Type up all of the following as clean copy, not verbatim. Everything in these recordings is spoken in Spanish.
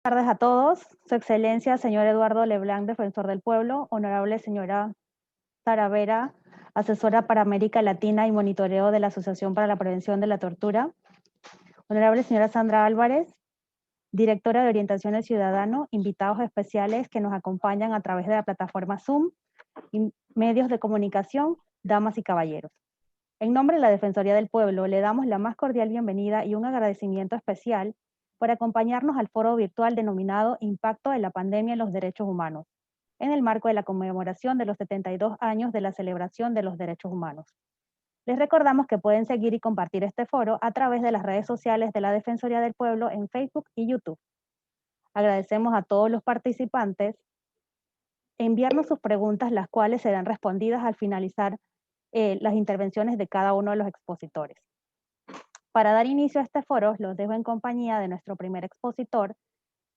Buenas tardes a todos. Su Excelencia, señor Eduardo Leblanc, Defensor del Pueblo, honorable señora Taravera, asesora para América Latina y monitoreo de la Asociación para la Prevención de la Tortura, honorable señora Sandra Álvarez, directora de Orientación al Ciudadano, invitados especiales que nos acompañan a través de la plataforma Zoom, y medios de comunicación, damas y caballeros. En nombre de la Defensoría del Pueblo, le damos la más cordial bienvenida y un agradecimiento especial por acompañarnos al foro virtual denominado Impacto de la Pandemia en los Derechos Humanos, en el marco de la conmemoración de los 72 años de la celebración de los derechos humanos. Les recordamos que pueden seguir y compartir este foro a través de las redes sociales de la Defensoría del Pueblo en Facebook y YouTube. Agradecemos a todos los participantes enviarnos sus preguntas, las cuales serán respondidas al finalizar las intervenciones de cada uno de los expositores. Para dar inicio a este foro, los dejo en compañía de nuestro primer expositor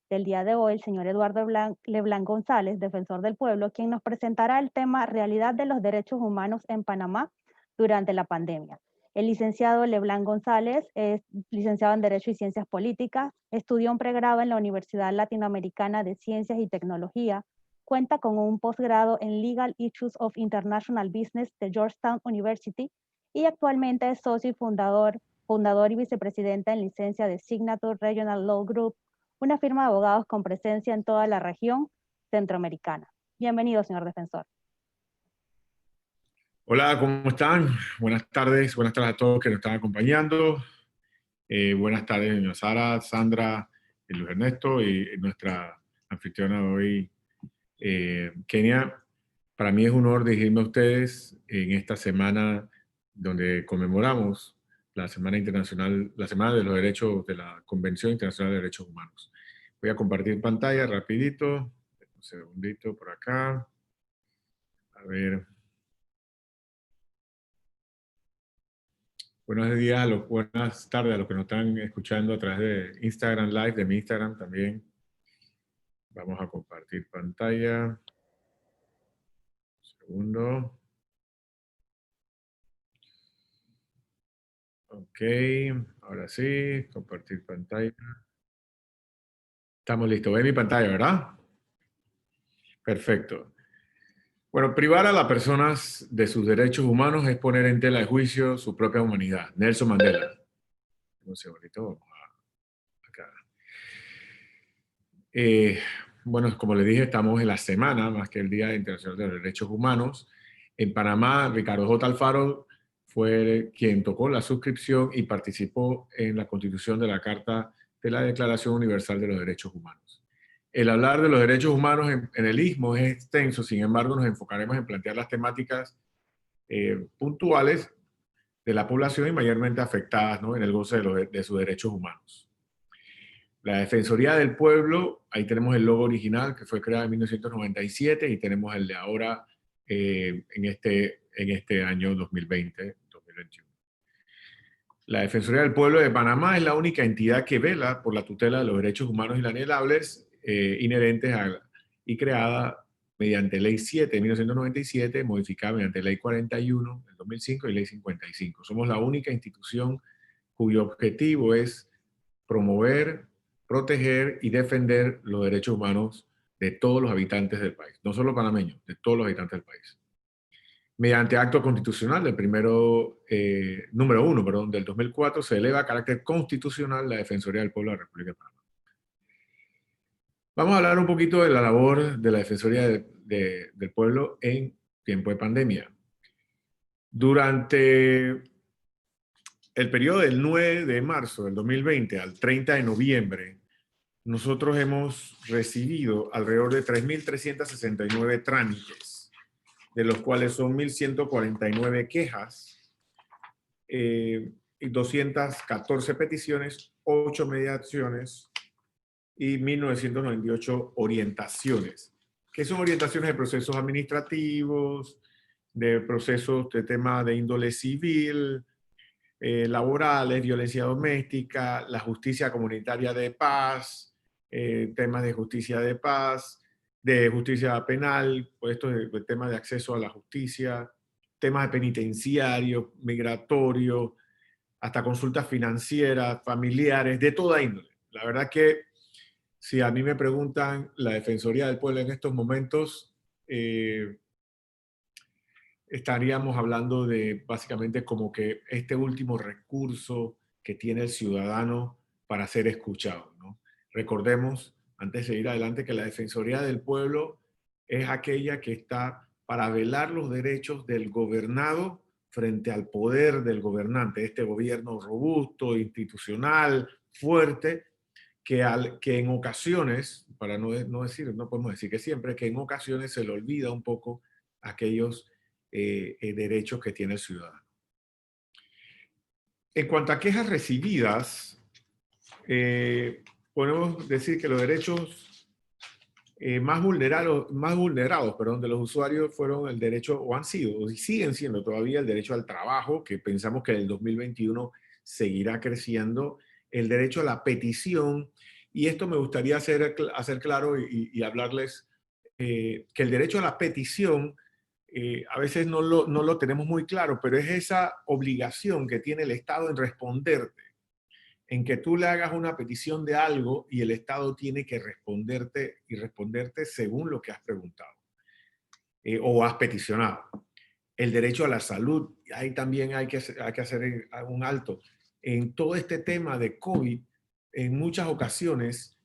del día de hoy, el señor Eduardo Leblanc González, Defensor del Pueblo, quien nos presentará el tema Realidad de los Derechos Humanos en Panamá durante la pandemia. El licenciado Leblanc González es licenciado en Derecho y Ciencias Políticas, estudió un pregrado en la Universidad Latinoamericana de Ciencias y Tecnología, cuenta con un posgrado en Legal Issues of International Business de Georgetown University y actualmente es socio y fundador y vicepresidente en licencia de Signature Regional Law Group, una firma de abogados con presencia en toda la región centroamericana. Bienvenido, señor defensor. Hola, ¿cómo están? Buenas tardes a todos que nos están acompañando. Buenas tardes, doña Sara, Sandra, Luis Ernesto y nuestra anfitriona de hoy, Kenia. Para mí es un honor dirigirme a ustedes en esta semana donde conmemoramos la Semana Internacional, la Semana de los Derechos de la Convención Internacional de Derechos Humanos. Voy a compartir pantalla rapidito, un segundito por acá. A ver. Buenos días, buenas tardes a los que nos están escuchando a través de Instagram Live, de mi Instagram también. Vamos a compartir pantalla. Un segundo. Ok, ahora sí, compartir pantalla. Estamos listos. ¿Ve mi pantalla, verdad? Perfecto. Bueno, privar a las personas de sus derechos humanos es poner en tela de juicio su propia humanidad. Nelson Mandela. Un segundito, vamos acá. Bueno, como les dije, estamos en la semana, más que el Día Internacional de los Derechos Humanos. En Panamá, Ricardo J. Alfaro fue quien tocó la suscripción y participó en la constitución de la Carta de la Declaración Universal de los Derechos Humanos. El hablar de los derechos humanos en el Istmo es extenso, sin embargo nos enfocaremos en plantear las temáticas puntuales de la población y mayormente afectadas, ¿no?, en el goce de sus derechos humanos. La Defensoría del Pueblo, ahí tenemos el logo original que fue creado en 1997 y tenemos el de ahora en este año 2020-2021. La Defensoría del Pueblo de Panamá es la única entidad que vela por la tutela de los derechos humanos inalienables inherentes y creada mediante Ley 7 de 1997, modificada mediante Ley 41 del 2005 y Ley 55. Somos la única institución cuyo objetivo es promover, proteger y defender los derechos humanos de todos los habitantes del país, no solo panameños, de todos los habitantes del país. Mediante acto constitucional del número 1, del 2004, se eleva a carácter constitucional la Defensoría del Pueblo de la República de Panamá. Vamos a hablar un poquito de la labor de la Defensoría del Pueblo en tiempo de pandemia. Durante el periodo del 9 de marzo del 2020 al 30 de noviembre, nosotros hemos recibido alrededor de 3.369 trámites, de los cuales son 1.149 quejas y 214 peticiones, 8 mediaciones y 1.998 orientaciones. ¿Qué son orientaciones de procesos administrativos, de procesos de tema de índole civil, laborales, violencia doméstica, la justicia comunitaria de paz, temas de justicia de paz, de justicia penal, pues esto es el tema de acceso a la justicia, temas de penitenciario, migratorio, hasta consultas financieras, familiares, de toda índole. La verdad que Si a mí me preguntan la Defensoría del Pueblo en estos momentos, estaríamos hablando de básicamente como que este último recurso que tiene el ciudadano para ser escuchado, ¿no? Recordemos, antes de ir adelante, que la Defensoría del Pueblo es aquella que está para velar los derechos del gobernado frente al poder del gobernante, este gobierno robusto, institucional, fuerte, que en ocasiones, para no decir, no podemos decir que siempre, que en ocasiones se le olvida un poco aquellos derechos que tiene el ciudadano. En cuanto a quejas recibidas, podemos decir que los derechos más vulnerados de los usuarios fueron el derecho, o han sido, y siguen siendo todavía el derecho al trabajo, que pensamos que en el 2021 seguirá creciendo, el derecho a la petición, y esto me gustaría hacer claro y hablarles que el derecho a la petición a veces no lo tenemos muy claro, pero es esa obligación que tiene el Estado en responderte, en que tú le hagas una petición de algo y el Estado tiene que responderte según lo que has preguntado o has peticionado. El derecho a la salud, ahí también hay que hacer un alto. En todo este tema de COVID, en muchas ocasiones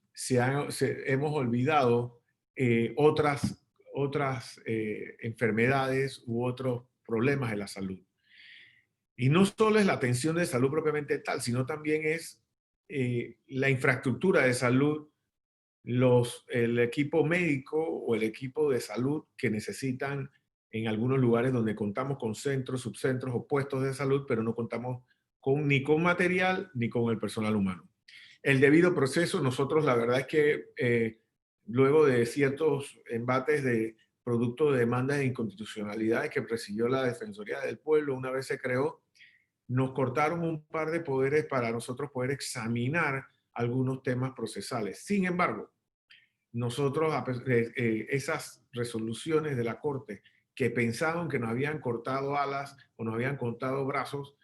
hemos olvidado otras enfermedades u otros problemas de la salud. Y no solo es la atención de salud propiamente tal, sino también es la infraestructura de salud, el equipo médico o el equipo de salud que necesitan en algunos lugares donde contamos con centros, subcentros o puestos de salud, pero no contamos ni con material ni con el personal humano. El debido proceso, nosotros la verdad es que luego de ciertos embates de producto de demandas de inconstitucionalidades que presidió la Defensoría del Pueblo, una vez se creó, nos cortaron un par de poderes para nosotros poder examinar algunos temas procesales. Sin embargo, nosotros, esas resoluciones de la Corte que pensaban que nos habían cortado alas o nos habían cortado brazos,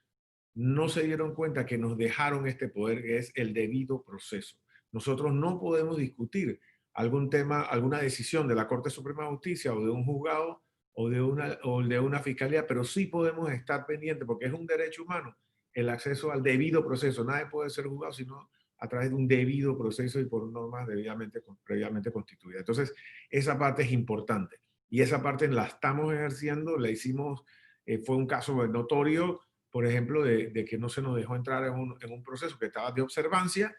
no se dieron cuenta que nos dejaron este poder que es el debido proceso. Nosotros no podemos discutir algún tema, alguna decisión de la Corte Suprema de Justicia o de un juzgado o de una fiscalía, pero sí podemos estar pendientes porque es un derecho humano el acceso al debido proceso. Nadie puede ser juzgado sino a través de un debido proceso y por normas previamente constituidas. Entonces, esa parte es importante y esa parte la estamos ejerciendo, la hicimos, fue un caso notorio, por ejemplo, de que no se nos dejó entrar en un proceso que estaba de observancia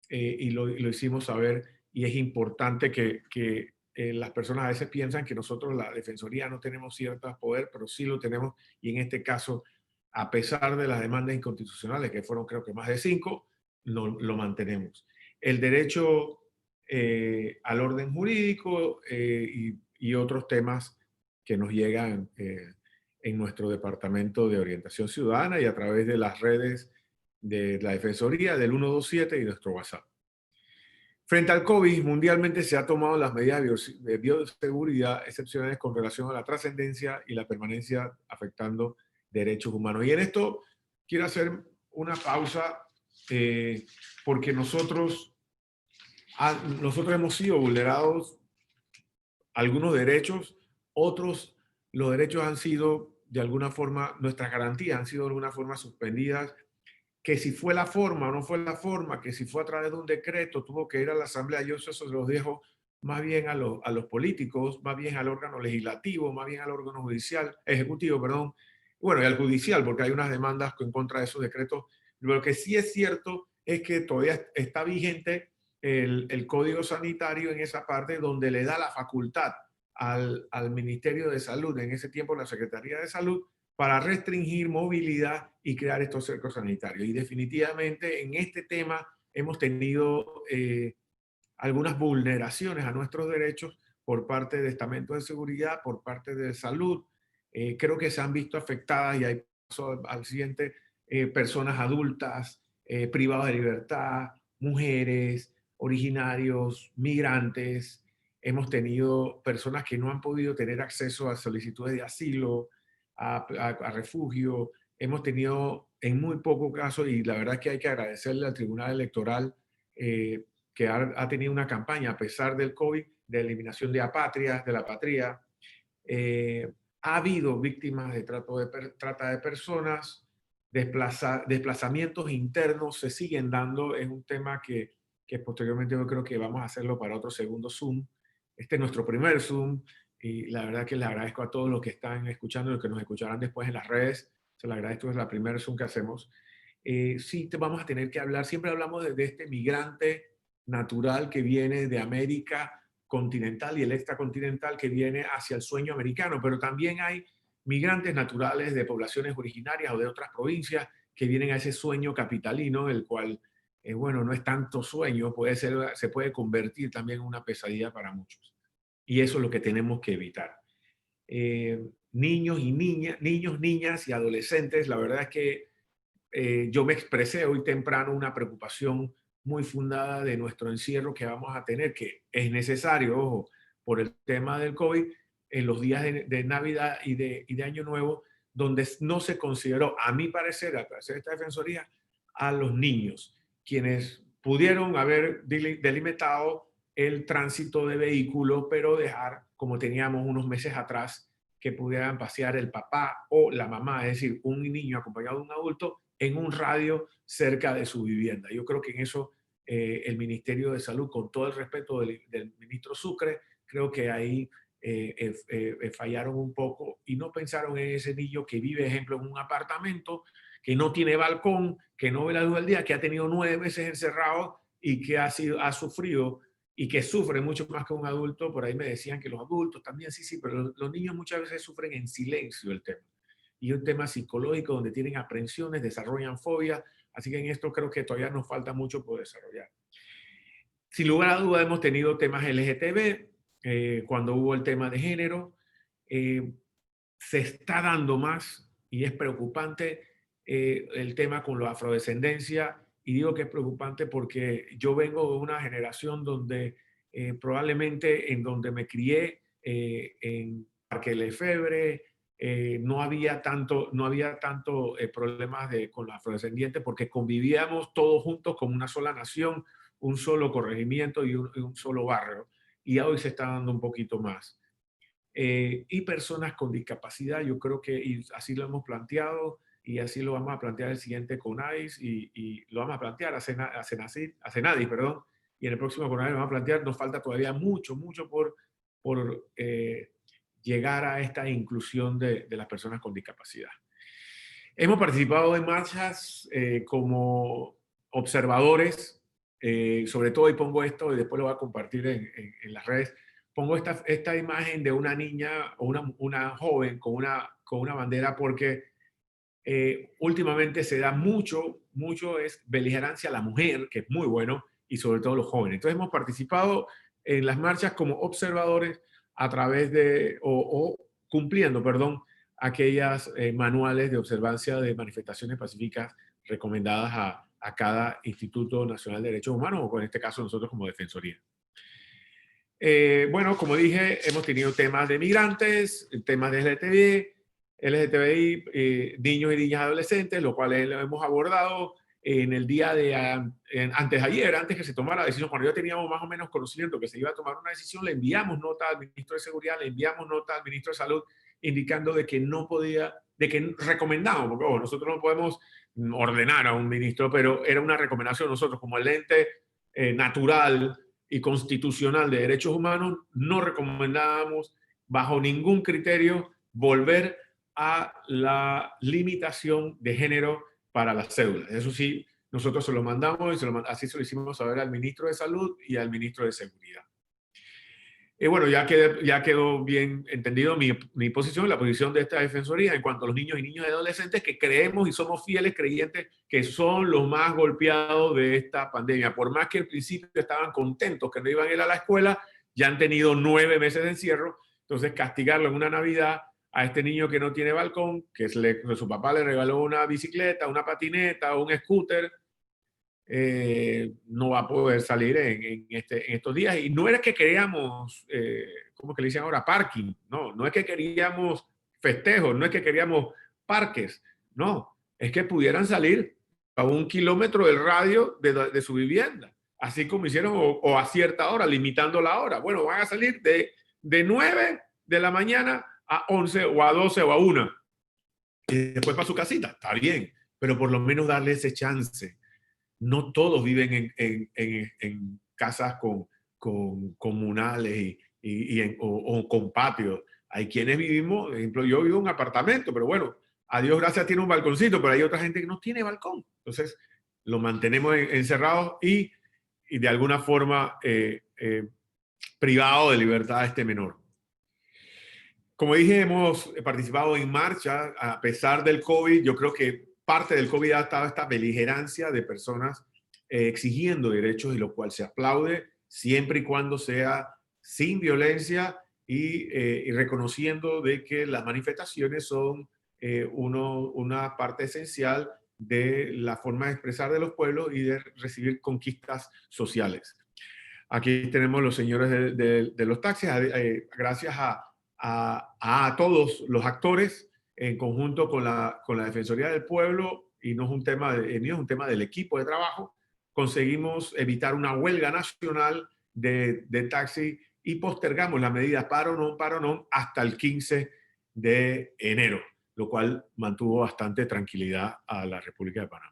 y lo hicimos saber y es importante que las personas a veces piensan que nosotros, la Defensoría, no tenemos cierto poder, pero sí lo tenemos y en este caso, a pesar de las demandas inconstitucionales, que fueron creo que más de 5, lo mantenemos. El derecho al orden jurídico y otros temas que nos llegan en nuestro Departamento de Orientación Ciudadana y a través de las redes de la Defensoría, del 127 y nuestro WhatsApp. Frente al COVID, mundialmente se han tomado las medidas de bioseguridad excepcionales con relación a la trascendencia y la permanencia afectando derechos humanos. Y en esto quiero hacer una pausa porque nosotros hemos sido vulnerados algunos derechos, otros los derechos han sido de alguna forma, nuestras garantías han sido de alguna forma suspendidas, que si fue la forma o no fue la forma, que si fue a través de un decreto, tuvo que ir a la Asamblea, yo eso se los dejo más bien a los políticos, más bien al órgano legislativo, más bien al órgano judicial, ejecutivo, perdón, bueno, y al judicial, porque hay unas demandas en contra de esos decretos. Lo que sí es cierto es que todavía está vigente el Código Sanitario en esa parte donde le da la facultad al Ministerio de Salud, en ese tiempo la Secretaría de Salud, para restringir movilidad y crear estos cercos sanitarios. Y definitivamente en este tema hemos tenido algunas vulneraciones a nuestros derechos por parte de estamentos de seguridad, por parte de salud. Creo que se han visto afectadas y hay paso al siguiente, personas adultas, privadas de libertad, mujeres, originarios, migrantes. Hemos tenido personas que no han podido tener acceso a solicitudes de asilo, a refugio. Hemos tenido en muy poco caso, y la verdad es que hay que agradecerle al Tribunal Electoral que ha tenido una campaña, a pesar del COVID, de eliminación de apatrias, de la patria. Ha habido víctimas de trata de personas, desplazamientos internos se siguen dando. Es un tema que posteriormente yo creo que vamos a hacerlo para otro segundo Zoom. Este es nuestro primer Zoom y la verdad que les agradezco a todos los que están escuchando y los que nos escucharán después en las redes. Se les agradezco, es la primera Zoom que hacemos. Sí, vamos a tener que hablar, siempre hablamos de este migrante natural que viene de América continental y el extracontinental que viene hacia el sueño americano, pero también hay migrantes naturales de poblaciones originarias o de otras provincias que vienen a ese sueño capitalino, el cual, bueno, no es tanto sueño, se puede convertir también en una pesadilla para muchos. Y eso es lo que tenemos que evitar. Niños y niñas, niños, niñas y adolescentes, la verdad es que yo me expresé hoy temprano una preocupación muy fundada de nuestro encierro que vamos a tener, que es necesario, ojo, por el tema del COVID, en los días de Navidad y de Año Nuevo, donde no se consideró, a mi parecer, al parecer de esta defensoría, a los niños, quienes pudieron haber delimitado el tránsito de vehículos, pero dejar, como teníamos unos meses atrás, que pudieran pasear el papá o la mamá, es decir, un niño acompañado de un adulto en un radio cerca de su vivienda. Yo creo que en eso el Ministerio de Salud, con todo el respeto del ministro Sucre, creo que ahí fallaron un poco y no pensaron en ese niño que vive, ejemplo, en un apartamento, que no tiene balcón, que no ve la luz del día, que ha tenido 9 meses encerrado y que ha sufrido y que sufre mucho más que un adulto. Por ahí me decían que los adultos también, sí, pero los niños muchas veces sufren en silencio el tema. Y un tema psicológico donde tienen aprensiones, desarrollan fobias, así que en esto creo que todavía nos falta mucho por desarrollar. Sin lugar a duda hemos tenido temas LGTB, cuando hubo el tema de género, se está dando más y es preocupante el tema con la afrodescendencia, y digo que es preocupante porque yo vengo de una generación donde probablemente en donde me crié, en Parque Lefebvre, no había tanto problemas con los afrodescendientes porque convivíamos todos juntos como una sola nación, un solo corregimiento y un solo barrio. Y hoy se está dando un poquito más. Y personas con discapacidad, yo creo que y así lo hemos planteado y así lo vamos a plantear el siguiente CONADIS y lo vamos a plantear a CENADIS, perdón, y en el próximo CONADIS lo vamos a plantear. Nos falta todavía mucho por llegar a esta inclusión de las personas con discapacidad. Hemos participado en marchas como observadores, sobre todo, y pongo esto y después lo voy a compartir en las redes. Pongo esta imagen de una niña o una joven con una bandera porque últimamente se da mucho es beligerancia a la mujer, que es muy bueno, y sobre todo los jóvenes. Entonces hemos participado en las marchas como observadores a través o cumpliendo, perdón, aquellas manuales de observancia de manifestaciones pacíficas recomendadas a cada Instituto Nacional de Derechos Humanos, o en este caso nosotros como Defensoría. Bueno, como dije, hemos tenido temas de migrantes, temas de LGTBI, niños y niñas adolescentes, lo cual lo hemos abordado en el día de antes de ayer, antes que se tomara la decisión. Cuando ya teníamos más o menos conocimiento que se iba a tomar una decisión, le enviamos nota al ministro de Seguridad, le enviamos nota al ministro de Salud, indicando de que no podía, de que recomendamos, porque nosotros no podemos ordenar a un ministro, pero era una recomendación. Nosotros como el ente natural y constitucional de derechos humanos, no recomendábamos bajo ningún criterio volver a la limitación de género para las cédulas. Eso sí, nosotros se lo mandamos y así se lo hicimos saber al ministro de Salud y al ministro de Seguridad. Bueno, ya quedó bien entendido mi posición, la posición de esta defensoría en cuanto a los niños y niñas y adolescentes, que creemos y somos fieles creyentes que son los más golpeados de esta pandemia. Por más que al principio estaban contentos que no iban a ir a la escuela, ya han tenido 9 meses de encierro. Entonces, castigarlo en una Navidad a este niño que no tiene balcón, que su papá le regaló una bicicleta, una patineta o un scooter, no va a poder salir en estos días. Y no era que queríamos, ¿cómo que le dicen ahora? Parking. No es que queríamos festejos, no es que queríamos parques. No, es que pudieran salir a 1 kilómetro del radio de su vivienda. así como hicieron, o a cierta hora, limitando la hora. Bueno, van a salir de 9 de la mañana a 11 o a 12 o a 1 y después para su casita. Está bien, pero por lo menos darle ese chance. No todos viven en casas con comunales o con patios. Hay quienes vivimos, por ejemplo, yo vivo en un apartamento, pero bueno, a Dios gracias tiene un balconcito, pero hay otra gente que no tiene balcón. Entonces, lo mantenemos encerrados y de alguna forma privado de libertad a este menor. Como dije, hemos participado en marcha a pesar del COVID. Yo creo que parte del COVID ha estado esta beligerancia de personas exigiendo derechos, y lo cual se aplaude siempre y cuando sea sin violencia y reconociendo de que las manifestaciones son una parte esencial de la forma de expresar de los pueblos y de recibir conquistas sociales. Aquí tenemos los señores de los taxis, gracias a todos los actores en conjunto con la Defensoría del Pueblo, y no es un tema de mí, es un tema del equipo de trabajo, conseguimos evitar una huelga nacional de taxi y postergamos la medida paro no hasta el 15 de enero, lo cual mantuvo bastante tranquilidad a la República de Panamá.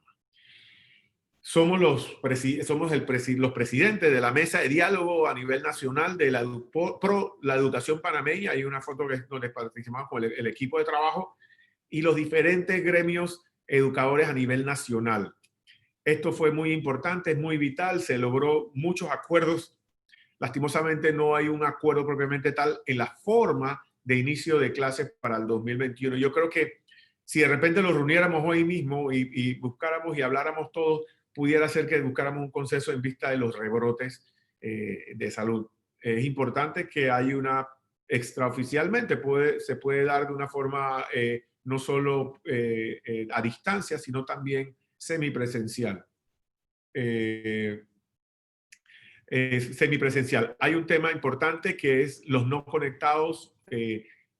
Somos los presidentes de la mesa de diálogo a nivel nacional de pro la educación panameña. Hay una foto donde participamos con el equipo de trabajo y los diferentes gremios educadores a nivel nacional. Esto fue muy importante, es muy vital, se logró muchos acuerdos. Lastimosamente no hay un acuerdo propiamente tal en la forma de inicio de clases para el 2021. Yo creo que si de repente nos reuniéramos hoy mismo y buscáramos y habláramos todos, pudiera ser que buscáramos un consenso en vista de los rebrotes de salud. Es importante que hay una extraoficialmente, se puede dar de una forma no solo a distancia, sino también semipresencial. Semipresencial. Hay un tema importante que es los no conectados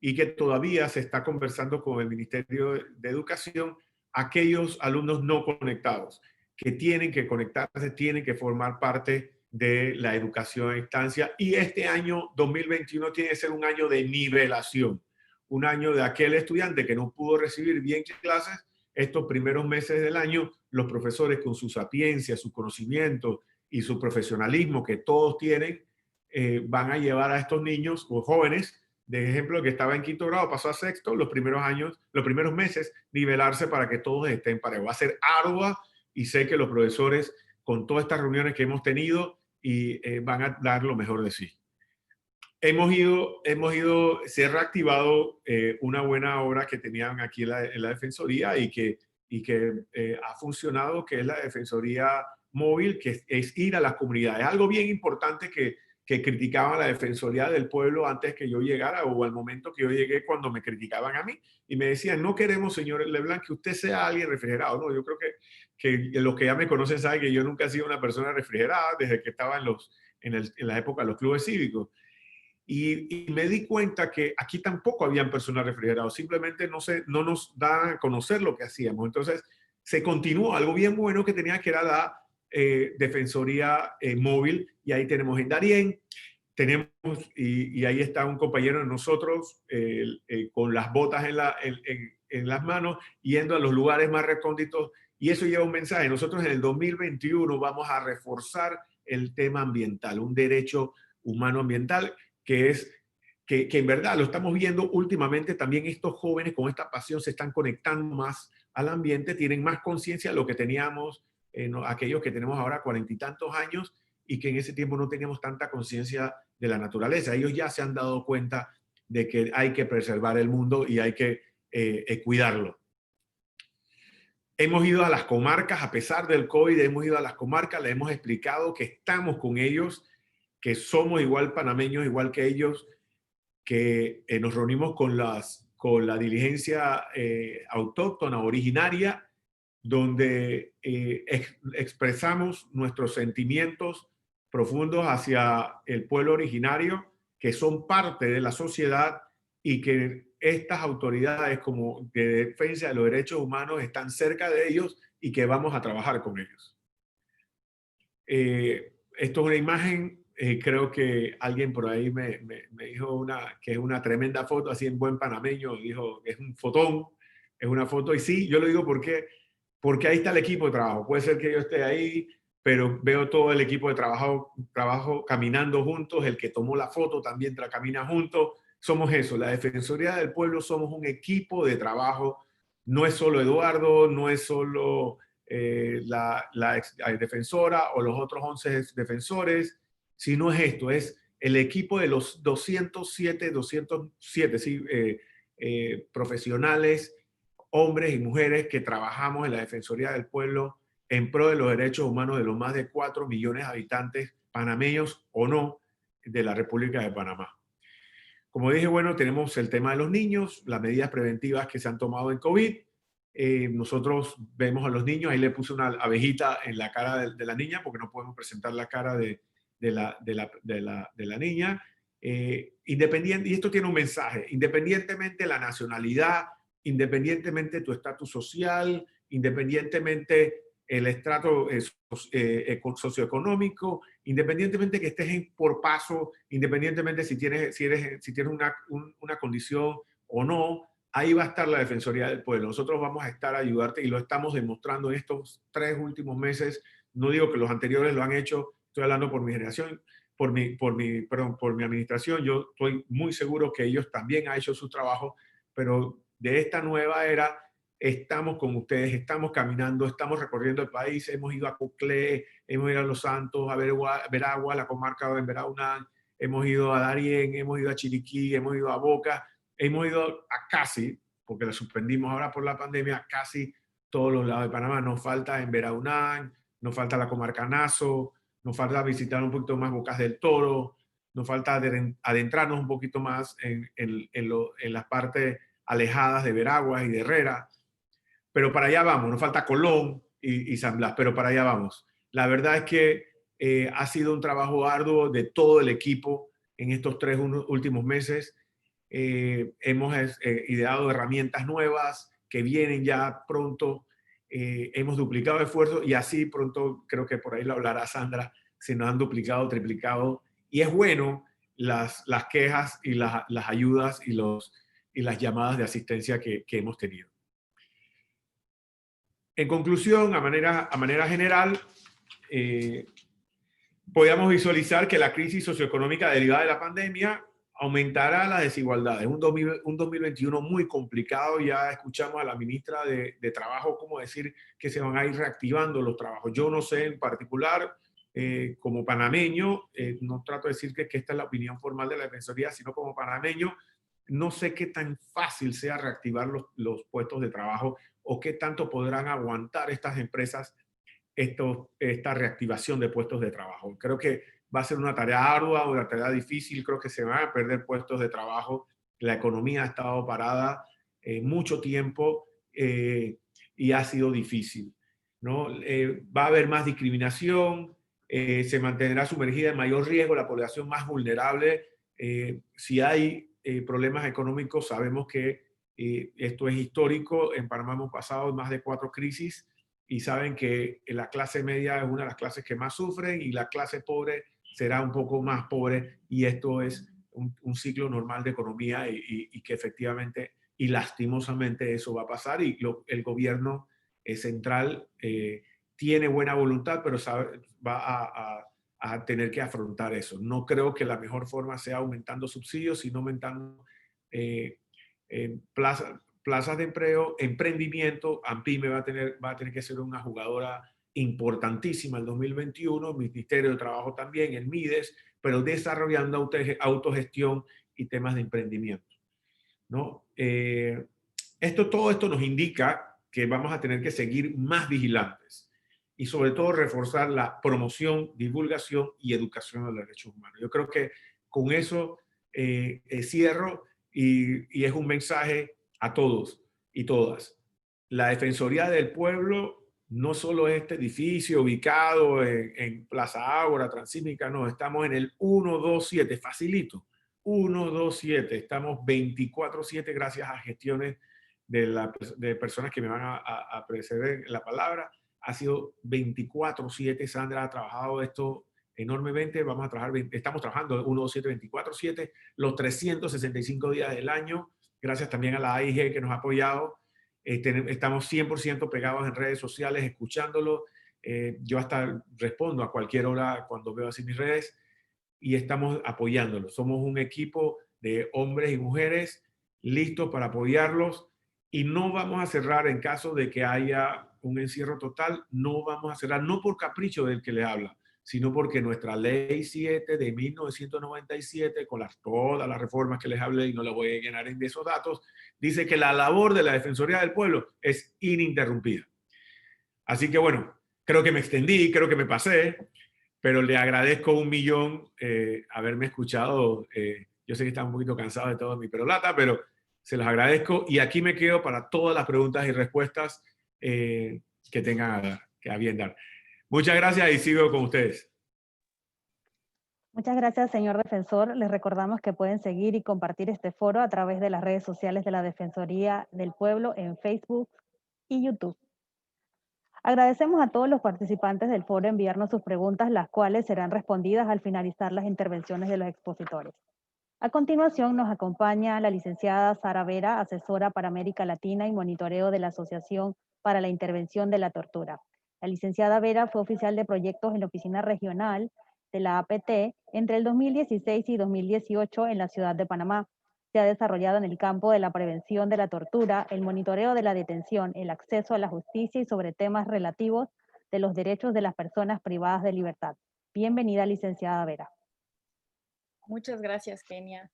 y que todavía se está conversando con el Ministerio de Educación, aquellos alumnos no conectados que tienen que conectarse, tienen que formar parte de la educación a distancia, y este año 2021 tiene que ser un año de nivelación, un año de aquel estudiante que no pudo recibir bien clases estos primeros meses del año. Los profesores, con su sapiencia, su conocimiento y su profesionalismo que todos tienen, van a llevar a estos niños o jóvenes, de ejemplo, que estaba en quinto grado, pasó a sexto, los primeros meses, nivelarse para que todos estén parejos. Va a ser ardua, y sé que los profesores, con todas estas reuniones que hemos tenido, van a dar lo mejor de sí. Se ha reactivado una buena obra que tenían aquí en la Defensoría y que ha funcionado, que es la Defensoría Móvil, que es ir a las comunidades. Algo bien importante que criticaban a la Defensoría del Pueblo antes que yo llegara, o al momento que yo llegué, cuando me criticaban a mí y me decían: no queremos, señor Leblanc, que usted sea alguien refrigerado. No, yo creo que los que ya me conocen saben que yo nunca he sido una persona refrigerada desde que estaba en la época de los clubes cívicos. Y me di cuenta que aquí tampoco habían personas refrigeradas, simplemente no nos dan a conocer lo que hacíamos. Entonces se continuó algo bien bueno que tenía, que era la Defensoría Móvil, y ahí tenemos en Darién, y ahí está un compañero de nosotros con las botas en las manos, yendo a los lugares más recónditos, y eso lleva un mensaje. Nosotros en el 2021 vamos a reforzar el tema ambiental, un derecho humano ambiental, que en verdad lo estamos viendo últimamente. También estos jóvenes con esta pasión se están conectando más al ambiente, tienen más conciencia de lo que teníamos aquellos que tenemos ahora 40 y tantos años, y que en ese tiempo no teníamos tanta conciencia de la naturaleza. Ellos ya se han dado cuenta de que hay que preservar el mundo y hay que cuidarlo. Hemos ido a las comarcas, a pesar del COVID, hemos ido a las comarcas, les hemos explicado que estamos con ellos, que somos igual panameños, igual que ellos, que nos reunimos con la diligencia autóctona, originaria, donde expresamos nuestros sentimientos profundos hacia el pueblo originario, que son parte de la sociedad, y que estas autoridades como de defensa de los derechos humanos están cerca de ellos y que vamos a trabajar con ellos. esto es una imagen, creo que alguien por ahí me dijo que es una tremenda foto, así en buen panameño, dijo, es un fotón, es una foto, y sí, yo lo digo porque ahí está el equipo de trabajo. Puede ser que yo esté ahí, pero veo todo el equipo de trabajo caminando juntos, el que tomó la foto también camina juntos. Somos eso, la Defensoría del Pueblo somos un equipo de trabajo. No es solo Eduardo, no es solo la defensora o los otros 11 defensores, sino es esto, es el equipo de los 207 sí, profesionales, hombres y mujeres que trabajamos en la Defensoría del Pueblo en pro de los derechos humanos de los más de 4 millones de habitantes, panameños o no, de la República de Panamá. Como dije, bueno, tenemos el tema de los niños, las medidas preventivas que se han tomado en COVID. Nosotros vemos a los niños, ahí le puse una abejita en la cara de la niña porque no podemos presentar la cara de la niña. Independiente, y esto tiene un mensaje, independientemente de la nacionalidad, independientemente de tu estatus social, independientemente el estrato socioeconómico, independientemente que estés por paso, independientemente si tienes una condición o no, ahí va a estar la Defensoría del Pueblo. Nosotros vamos a estar a ayudarte y lo estamos demostrando en estos 3 últimos meses. No digo que los anteriores lo han hecho, estoy hablando por mi generación, por mi administración. Yo estoy muy seguro que ellos también han hecho su trabajo, pero de esta nueva era estamos con ustedes, estamos caminando, estamos recorriendo el país, hemos ido a Coclé, hemos ido a Los Santos, a Veragua, la comarca de Veraunán, hemos ido a Darién, hemos ido a Chiriquí, hemos ido a Boca, hemos ido a casi, porque la suspendimos ahora por la pandemia, casi todos los lados de Panamá. Nos falta en Veraunán, nos falta la comarca Nazo, nos falta visitar un poquito más Bocas del Toro, nos falta adentrarnos un poquito más en las partes alejadas de Veraguas y de Herrera, pero para allá vamos. Nos falta Colón y San Blas, pero para allá vamos. La verdad es que ha sido un trabajo arduo de todo el equipo en estos 3 últimos meses. Hemos ideado herramientas nuevas que vienen ya pronto. Hemos duplicado esfuerzos y así pronto, creo que por ahí lo hablará Sandra, se nos han duplicado, triplicado. Y es bueno las quejas y las ayudas y las llamadas de asistencia que hemos tenido. En conclusión, a manera general, podemos visualizar que la crisis socioeconómica derivada de la pandemia aumentará las desigualdades. Un 2021 muy complicado. Ya escuchamos a la ministra de Trabajo cómo decir que se van a ir reactivando los trabajos. Yo no sé en particular, como panameño, no trato de decir que esta es la opinión formal de la Defensoría, sino como panameño, no sé qué tan fácil sea reactivar los puestos de trabajo o qué tanto podrán aguantar estas empresas esta reactivación de puestos de trabajo. Creo que va a ser una tarea ardua, una tarea difícil. Creo que se van a perder puestos de trabajo. La economía ha estado parada mucho tiempo y ha sido difícil, ¿no? Va a haber más discriminación, se mantendrá sumergida en mayor riesgo la población más vulnerable. Si hay problemas económicos, sabemos que esto es histórico. En Panamá hemos pasado más de 4 crisis y saben que la clase media es una de las clases que más sufren y la clase pobre será un poco más pobre, y esto es un ciclo normal de economía y que efectivamente y lastimosamente eso va a pasar, y el gobierno central tiene buena voluntad, pero va a tener que afrontar eso. No creo que la mejor forma sea aumentando subsidios, sino aumentando plazas de empleo, emprendimiento. AMPIME va a tener que ser una jugadora importantísima el 2021, el Ministerio de Trabajo también, el MIDES, pero desarrollando autogestión y temas de emprendimiento, ¿no? Todo esto nos indica que vamos a tener que seguir más vigilantes y sobre todo reforzar la promoción, divulgación y educación de los derechos humanos. Yo creo que con eso cierro y es un mensaje a todos y todas. La Defensoría del Pueblo no solo es este edificio ubicado en Plaza Ágora, Transísmica, no, estamos en el 127, facilito, 127, estamos 24/7 gracias a gestiones de personas que me van a preceder en la palabra. Ha sido 24/7, Sandra ha trabajado esto enormemente. Vamos a trabajar, estamos trabajando 127, 24/7, los 365 días del año. Gracias también a la AIG que nos ha apoyado. Estamos 100% pegados en redes sociales, escuchándolo. Yo hasta respondo a cualquier hora cuando veo así mis redes y estamos apoyándolo. Somos un equipo de hombres y mujeres listos para apoyarlos y no vamos a cerrar en caso de que haya un encierro total. No vamos a cerrar, no por capricho del que le habla, sino porque nuestra ley 7 de 1997, con todas las reformas que les hablé y no les voy a llenar de esos datos, dice que la labor de la Defensoría del Pueblo es ininterrumpida. Así que bueno, creo que me extendí, creo que me pasé, pero le agradezco 1.000.000 haberme escuchado. Yo sé que están un poquito cansados de toda mi perolata, pero se los agradezco y aquí me quedo para todas las preguntas y respuestas que tengan a bien dar. Muchas gracias y sigo con ustedes. Muchas gracias, señor defensor. Les recordamos que pueden seguir y compartir este foro a través de las redes sociales de la Defensoría del Pueblo en Facebook y YouTube. Agradecemos a todos los participantes del foro enviarnos sus preguntas, las cuales serán respondidas al finalizar las intervenciones de los expositores. A continuación nos acompaña la licenciada Sara Vera, asesora para América Latina y monitoreo de la Asociación para la Intervención de la Tortura. La licenciada Vera fue oficial de proyectos en la oficina regional de la APT entre el 2016 y 2018 en la ciudad de Panamá. Se ha desarrollado en el campo de la prevención de la tortura, el monitoreo de la detención, el acceso a la justicia y sobre temas relativos de los derechos de las personas privadas de libertad. Bienvenida, licenciada Vera. Muchas gracias, Kenia.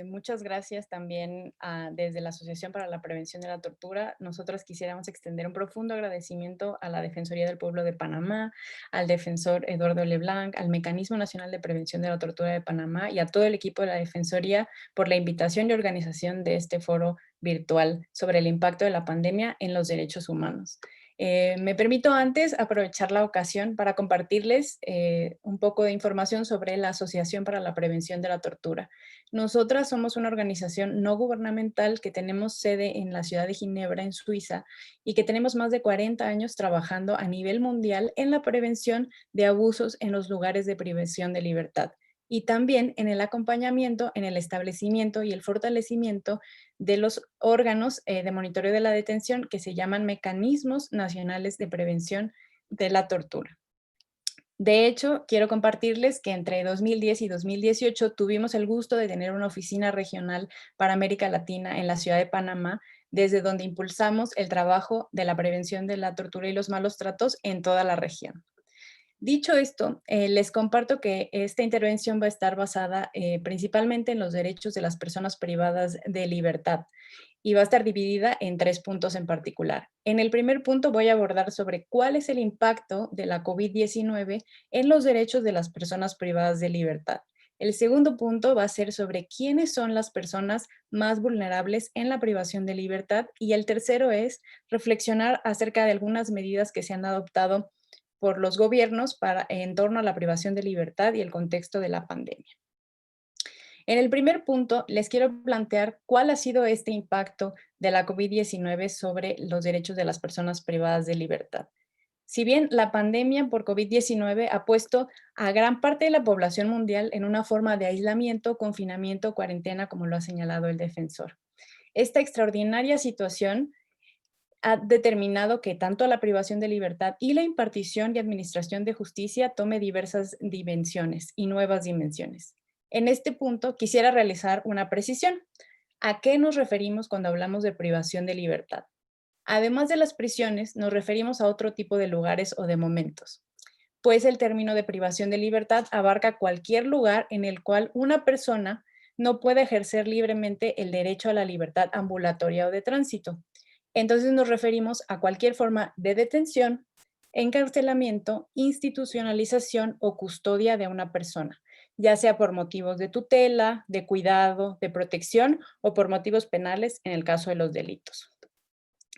Muchas gracias también desde la Asociación para la Prevención de la Tortura. Nosotros quisiéramos extender un profundo agradecimiento a la Defensoría del Pueblo de Panamá, al defensor Eduardo Leblanc, al Mecanismo Nacional de Prevención de la Tortura de Panamá y a todo el equipo de la Defensoría por la invitación y organización de este foro virtual sobre el impacto de la pandemia en los derechos humanos. Me permito antes aprovechar la ocasión para compartirles un poco de información sobre la Asociación para la Prevención de la Tortura. Nosotras somos una organización no gubernamental que tenemos sede en la ciudad de Ginebra, en Suiza, y que tenemos más de 40 años trabajando a nivel mundial en la prevención de abusos en los lugares de privación de libertad y también en el acompañamiento, en el establecimiento y el fortalecimiento de los órganos de monitoreo de la detención que se llaman Mecanismos Nacionales de Prevención de la Tortura. De hecho, quiero compartirles que entre 2010 y 2018 tuvimos el gusto de tener una oficina regional para América Latina en la ciudad de Panamá, desde donde impulsamos el trabajo de la prevención de la tortura y los malos tratos en toda la región. Dicho esto, les comparto que esta intervención va a estar basada principalmente en los derechos de las personas privadas de libertad y va a estar dividida en 3 puntos en particular. En el primer punto voy a abordar sobre cuál es el impacto de la COVID-19 en los derechos de las personas privadas de libertad. El segundo punto va a ser sobre quiénes son las personas más vulnerables en la privación de libertad y el tercero es reflexionar acerca de algunas medidas que se han adoptado por los gobiernos en torno a la privación de libertad y el contexto de la pandemia. En el primer punto, les quiero plantear cuál ha sido este impacto de la COVID-19 sobre los derechos de las personas privadas de libertad. Si bien la pandemia por COVID-19 ha puesto a gran parte de la población mundial en una forma de aislamiento, confinamiento, cuarentena, como lo ha señalado el defensor. Esta extraordinaria situación ha determinado que tanto la privación de libertad y la impartición y administración de justicia tome diversas dimensiones y nuevas dimensiones. En este punto quisiera realizar una precisión. ¿A qué nos referimos cuando hablamos de privación de libertad? Además de las prisiones, nos referimos a otro tipo de lugares o de momentos, pues el término de privación de libertad abarca cualquier lugar en el cual una persona no puede ejercer libremente el derecho a la libertad ambulatoria o de tránsito. Entonces nos referimos a cualquier forma de detención, encarcelamiento, institucionalización o custodia de una persona, ya sea por motivos de tutela, de cuidado, de protección o por motivos penales en el caso de los delitos.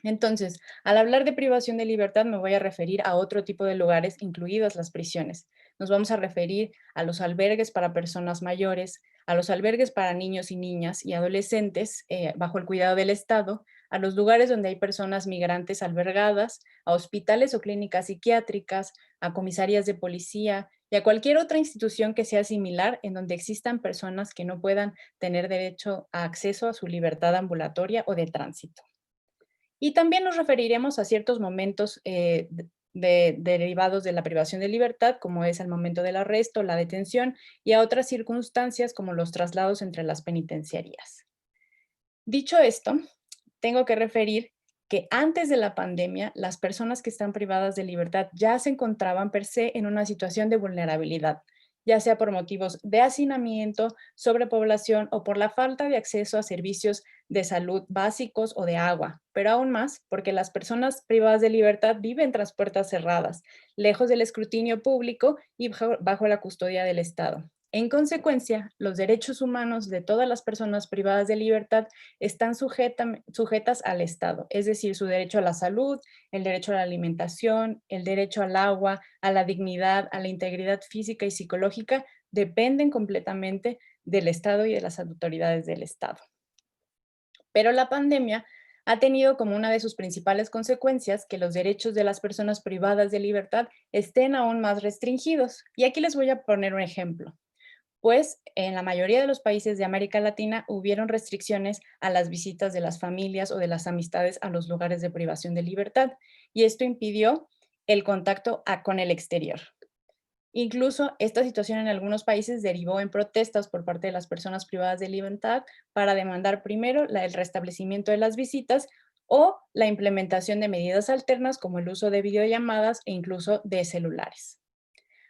Entonces, al hablar de privación de libertad me voy a referir a otro tipo de lugares, incluidas las prisiones. Nos vamos a referir a los albergues para personas mayores, a los albergues para niños y niñas y adolescentes bajo el cuidado del Estado, a los lugares donde hay personas migrantes albergadas, a hospitales o clínicas psiquiátricas, a comisarías de policía y a cualquier otra institución que sea similar en donde existan personas que no puedan tener derecho a acceso a su libertad ambulatoria o de tránsito. Y también nos referiremos a ciertos momentos derivados de la privación de libertad, como es el momento del arresto, la detención, y a otras circunstancias como los traslados entre las penitenciarías. Dicho esto, tengo que referir que antes de la pandemia, las personas que están privadas de libertad ya se encontraban per se en una situación de vulnerabilidad, ya sea por motivos de hacinamiento, sobrepoblación o por la falta de acceso a servicios de salud básicos o de agua, pero aún más porque las personas privadas de libertad viven tras puertas cerradas, lejos del escrutinio público y bajo la custodia del Estado. En consecuencia, los derechos humanos de todas las personas privadas de libertad están sujetas al Estado, es decir, su derecho a la salud, el derecho a la alimentación, el derecho al agua, a la dignidad, a la integridad física y psicológica, dependen completamente del Estado y de las autoridades del Estado. Pero la pandemia ha tenido como una de sus principales consecuencias que los derechos de las personas privadas de libertad estén aún más restringidos. Y aquí les voy a poner un ejemplo. Pues en la mayoría de los países de América Latina hubieron restricciones a las visitas de las familias o de las amistades a los lugares de privación de libertad, y esto impidió el contacto con el exterior. Incluso esta situación en algunos países derivó en protestas por parte de las personas privadas de libertad para demandar primero el restablecimiento de las visitas o la implementación de medidas alternas como el uso de videollamadas e incluso de celulares.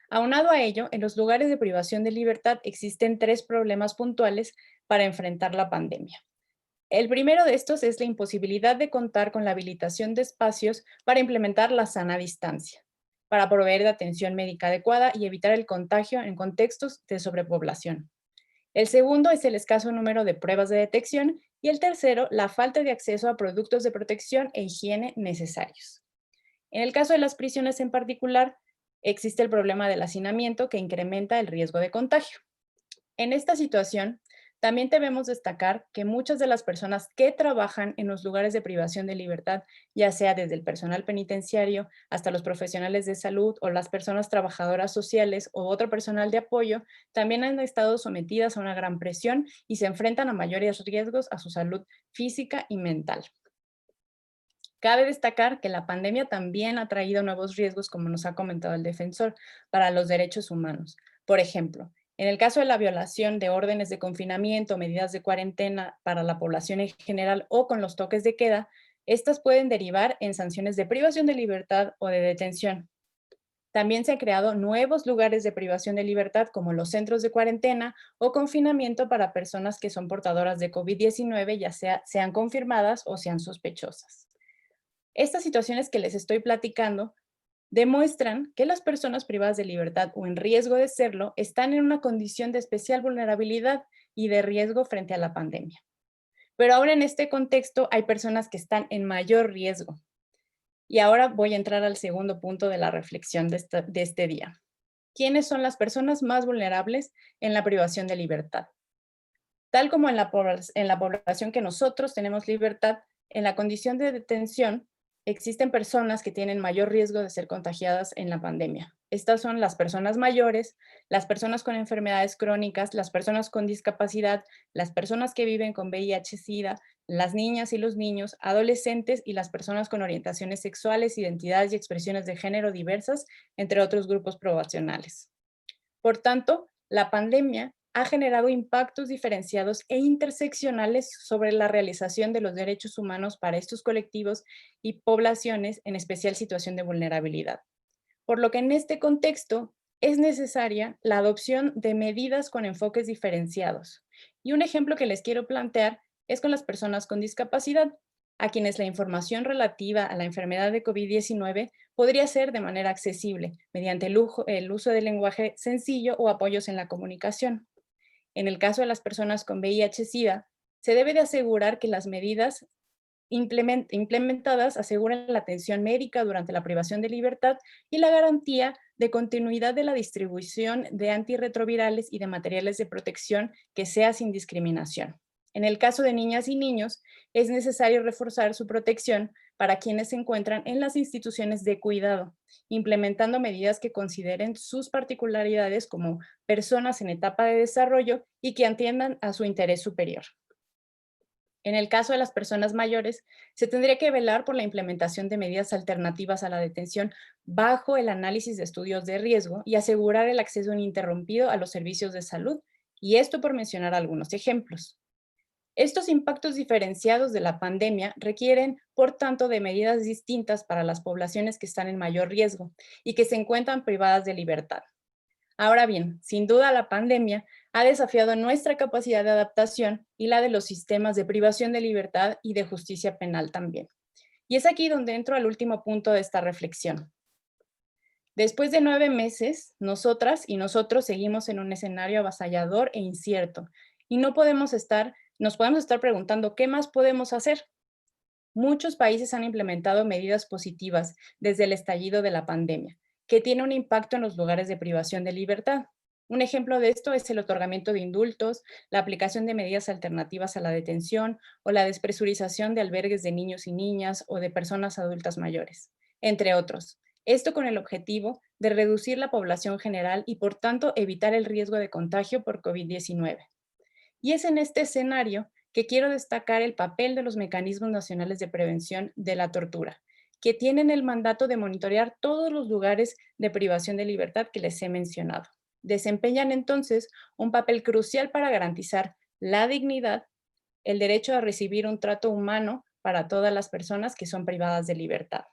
Aunado a ello, en los lugares de privación de libertad existen 3 problemas puntuales para enfrentar la pandemia. El primero de estos es la imposibilidad de contar con la habilitación de espacios para implementar la sana distancia, para proveer de atención médica adecuada y evitar el contagio en contextos de sobrepoblación. El segundo es el escaso número de pruebas de detección y el tercero, la falta de acceso a productos de protección e higiene necesarios. En el caso de las prisiones en particular, existe el problema del hacinamiento que incrementa el riesgo de contagio. En esta situación, también debemos destacar que muchas de las personas que trabajan en los lugares de privación de libertad, ya sea desde el personal penitenciario hasta los profesionales de salud o las personas trabajadoras sociales o otro personal de apoyo, también han estado sometidas a una gran presión y se enfrentan a mayores riesgos a su salud física y mental. Cabe destacar que la pandemia también ha traído nuevos riesgos, como nos ha comentado el defensor, para los derechos humanos. Por ejemplo, en el caso de la violación de órdenes de confinamiento, medidas de cuarentena para la población en general o con los toques de queda, estas pueden derivar en sanciones de privación de libertad o de detención. También se han creado nuevos lugares de privación de libertad como los centros de cuarentena o confinamiento para personas que son portadoras de COVID-19, ya sean confirmadas o sean sospechosas. Estas situaciones que les estoy platicando demuestran que las personas privadas de libertad o en riesgo de serlo están en una condición de especial vulnerabilidad y de riesgo frente a la pandemia. Pero ahora en este contexto hay personas que están en mayor riesgo. Y ahora voy a entrar al segundo punto de la reflexión de este día. ¿Quiénes son las personas más vulnerables en la privación de libertad? Tal como en la población que nosotros tenemos libertad, en la condición de detención, existen personas que tienen mayor riesgo de ser contagiadas en la pandemia. Estas son las personas mayores, las personas con enfermedades crónicas, las personas con discapacidad, las personas que viven con VIH-Sida, las niñas y los niños, adolescentes y las personas con orientaciones sexuales, identidades y expresiones de género diversas, entre otros grupos poblacionales. Por tanto, la pandemia ha generado impactos diferenciados e interseccionales sobre la realización de los derechos humanos para estos colectivos y poblaciones en especial situación de vulnerabilidad. Por lo que en este contexto es necesaria la adopción de medidas con enfoques diferenciados. Y un ejemplo que les quiero plantear es con las personas con discapacidad, a quienes la información relativa a la enfermedad de COVID-19 podría ser de manera accesible, mediante el uso del lenguaje sencillo o apoyos en la comunicación. En el caso de las personas con VIH-Sida, se debe de asegurar que las medidas implementadas aseguren la atención médica durante la privación de libertad y la garantía de continuidad de la distribución de antirretrovirales y de materiales de protección que sea sin discriminación. En el caso de niñas y niños, es necesario reforzar su protección para quienes se encuentran en las instituciones de cuidado, implementando medidas que consideren sus particularidades como personas en etapa de desarrollo y que atiendan a su interés superior. En el caso de las personas mayores, se tendría que velar por la implementación de medidas alternativas a la detención bajo el análisis de estudios de riesgo y asegurar el acceso ininterrumpido a los servicios de salud, y esto por mencionar algunos ejemplos. Estos impactos diferenciados de la pandemia requieren, por tanto, de medidas distintas para las poblaciones que están en mayor riesgo y que se encuentran privadas de libertad. Ahora bien, sin duda la pandemia ha desafiado nuestra capacidad de adaptación y la de los sistemas de privación de libertad y de justicia penal también. Y es aquí donde entro al último punto de esta reflexión. Después de 9 meses, nosotras y nosotros seguimos en un escenario avasallador e incierto y nos podemos estar preguntando qué más podemos hacer. Muchos países han implementado medidas positivas desde el estallido de la pandemia, que tiene un impacto en los lugares de privación de libertad. Un ejemplo de esto es el otorgamiento de indultos, la aplicación de medidas alternativas a la detención o la despresurización de albergues de niños y niñas o de personas adultas mayores, entre otros. Esto con el objetivo de reducir la población general y, por tanto, evitar el riesgo de contagio por COVID-19. Y es en este escenario que quiero destacar el papel de los mecanismos nacionales de prevención de la tortura, que tienen el mandato de monitorear todos los lugares de privación de libertad que les he mencionado. Desempeñan entonces un papel crucial para garantizar la dignidad, el derecho a recibir un trato humano para todas las personas que son privadas de libertad.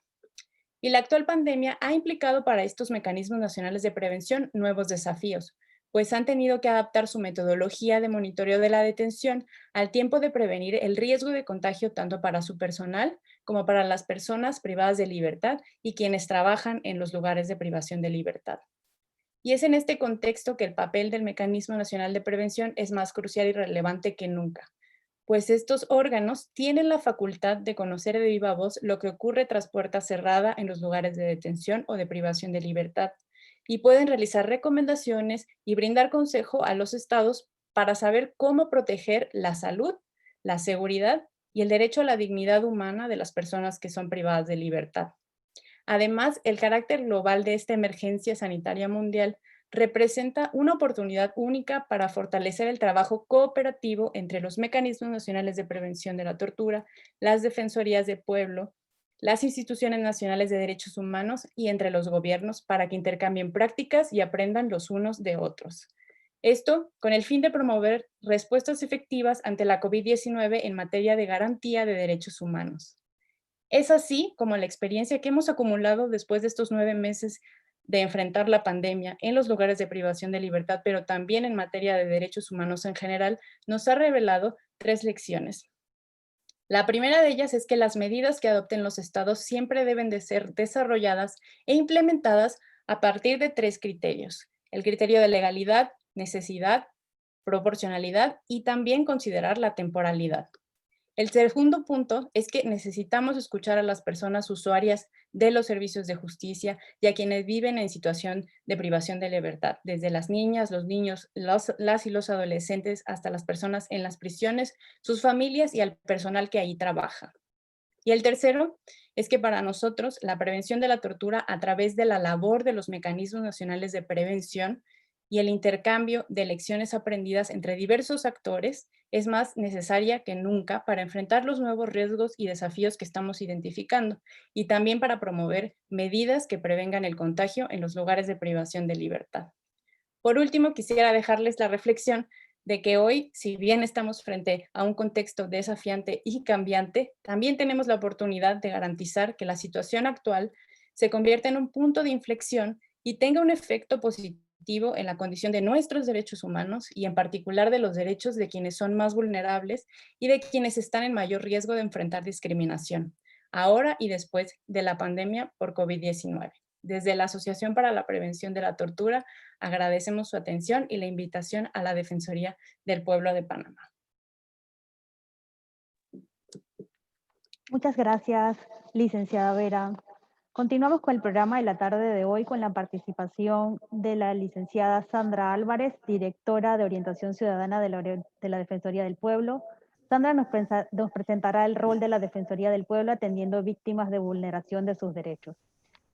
Y la actual pandemia ha implicado para estos mecanismos nacionales de prevención nuevos desafíos, pues han tenido que adaptar su metodología de monitoreo de la detención al tiempo de prevenir el riesgo de contagio tanto para su personal como para las personas privadas de libertad y quienes trabajan en los lugares de privación de libertad. Y es en este contexto que el papel del Mecanismo Nacional de Prevención es más crucial y relevante que nunca, pues estos órganos tienen la facultad de conocer de viva voz lo que ocurre tras puerta cerrada en los lugares de detención o de privación de libertad, y pueden realizar recomendaciones y brindar consejo a los estados para saber cómo proteger la salud, la seguridad y el derecho a la dignidad humana de las personas que son privadas de libertad. Además, el carácter global de esta emergencia sanitaria mundial representa una oportunidad única para fortalecer el trabajo cooperativo entre los mecanismos nacionales de prevención de la tortura, las defensorías de pueblo, las instituciones nacionales de derechos humanos y entre los gobiernos para que intercambien prácticas y aprendan los unos de otros. Esto con el fin de promover respuestas efectivas ante la COVID-19 en materia de garantía de derechos humanos. Es así como la experiencia que hemos acumulado después de estos 9 meses de enfrentar la pandemia en los lugares de privación de libertad, pero también en materia de derechos humanos en general, nos ha revelado 3 lecciones. La primera de ellas es que las medidas que adopten los estados siempre deben de ser desarrolladas e implementadas a partir de 3 criterios: el criterio de legalidad, necesidad, proporcionalidad y también considerar la temporalidad. El segundo punto es que necesitamos escuchar a las personas usuarias de los servicios de justicia y a quienes viven en situación de privación de libertad, desde las niñas, los niños, las y los adolescentes, hasta las personas en las prisiones, sus familias y al personal que ahí trabaja. Y el tercero es que para nosotros la prevención de la tortura a través de la labor de los mecanismos nacionales de prevención y el intercambio de lecciones aprendidas entre diversos actores es más necesaria que nunca para enfrentar los nuevos riesgos y desafíos que estamos identificando y también para promover medidas que prevengan el contagio en los lugares de privación de libertad. Por último, quisiera dejarles la reflexión de que hoy, si bien estamos frente a un contexto desafiante y cambiante, también tenemos la oportunidad de garantizar que la situación actual se convierta en un punto de inflexión y tenga un efecto positivo en la condición de nuestros derechos humanos y en particular de los derechos de quienes son más vulnerables y de quienes están en mayor riesgo de enfrentar discriminación, ahora y después de la pandemia por COVID-19. Desde la Asociación para la Prevención de la Tortura, agradecemos su atención y la invitación a la Defensoría del Pueblo de Panamá. Muchas gracias, licenciada Vera. Continuamos con el programa de la tarde de hoy con la participación de la licenciada Sandra Álvarez, directora de Orientación Ciudadana de la Defensoría del Pueblo. Sandra nos presentará el rol de la Defensoría del Pueblo atendiendo víctimas de vulneración de sus derechos.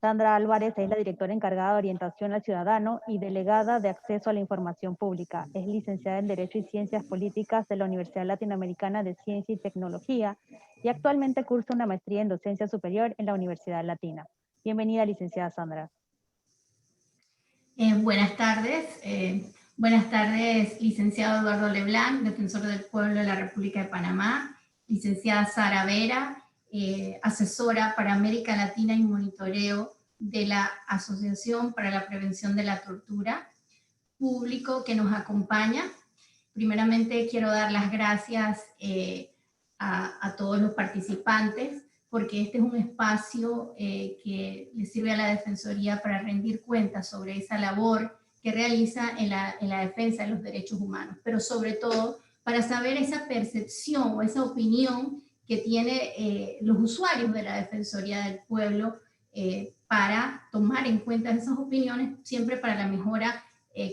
Sandra Álvarez es la directora encargada de orientación al ciudadano y delegada de acceso a la información pública. Es licenciada en Derecho y Ciencias Políticas de la Universidad Latinoamericana de Ciencia y Tecnología y actualmente cursa una maestría en docencia superior en la Universidad Latina. Bienvenida, licenciada Sandra. Buenas tardes, licenciado Eduardo Leblanc, defensor del pueblo de la República de Panamá, licenciada Sara Vera, asesora para América Latina y monitoreo de la Asociación para la Prevención de la Tortura, público que nos acompaña. Primeramente quiero dar las gracias a todos los participantes, porque este es un espacio que le sirve a la Defensoría para rendir cuentas sobre esa labor que realiza en la defensa de los derechos humanos, pero sobre todo para saber esa percepción o esa opinión que tienen los usuarios de la Defensoría del Pueblo para tomar en cuenta esas opiniones siempre para la mejora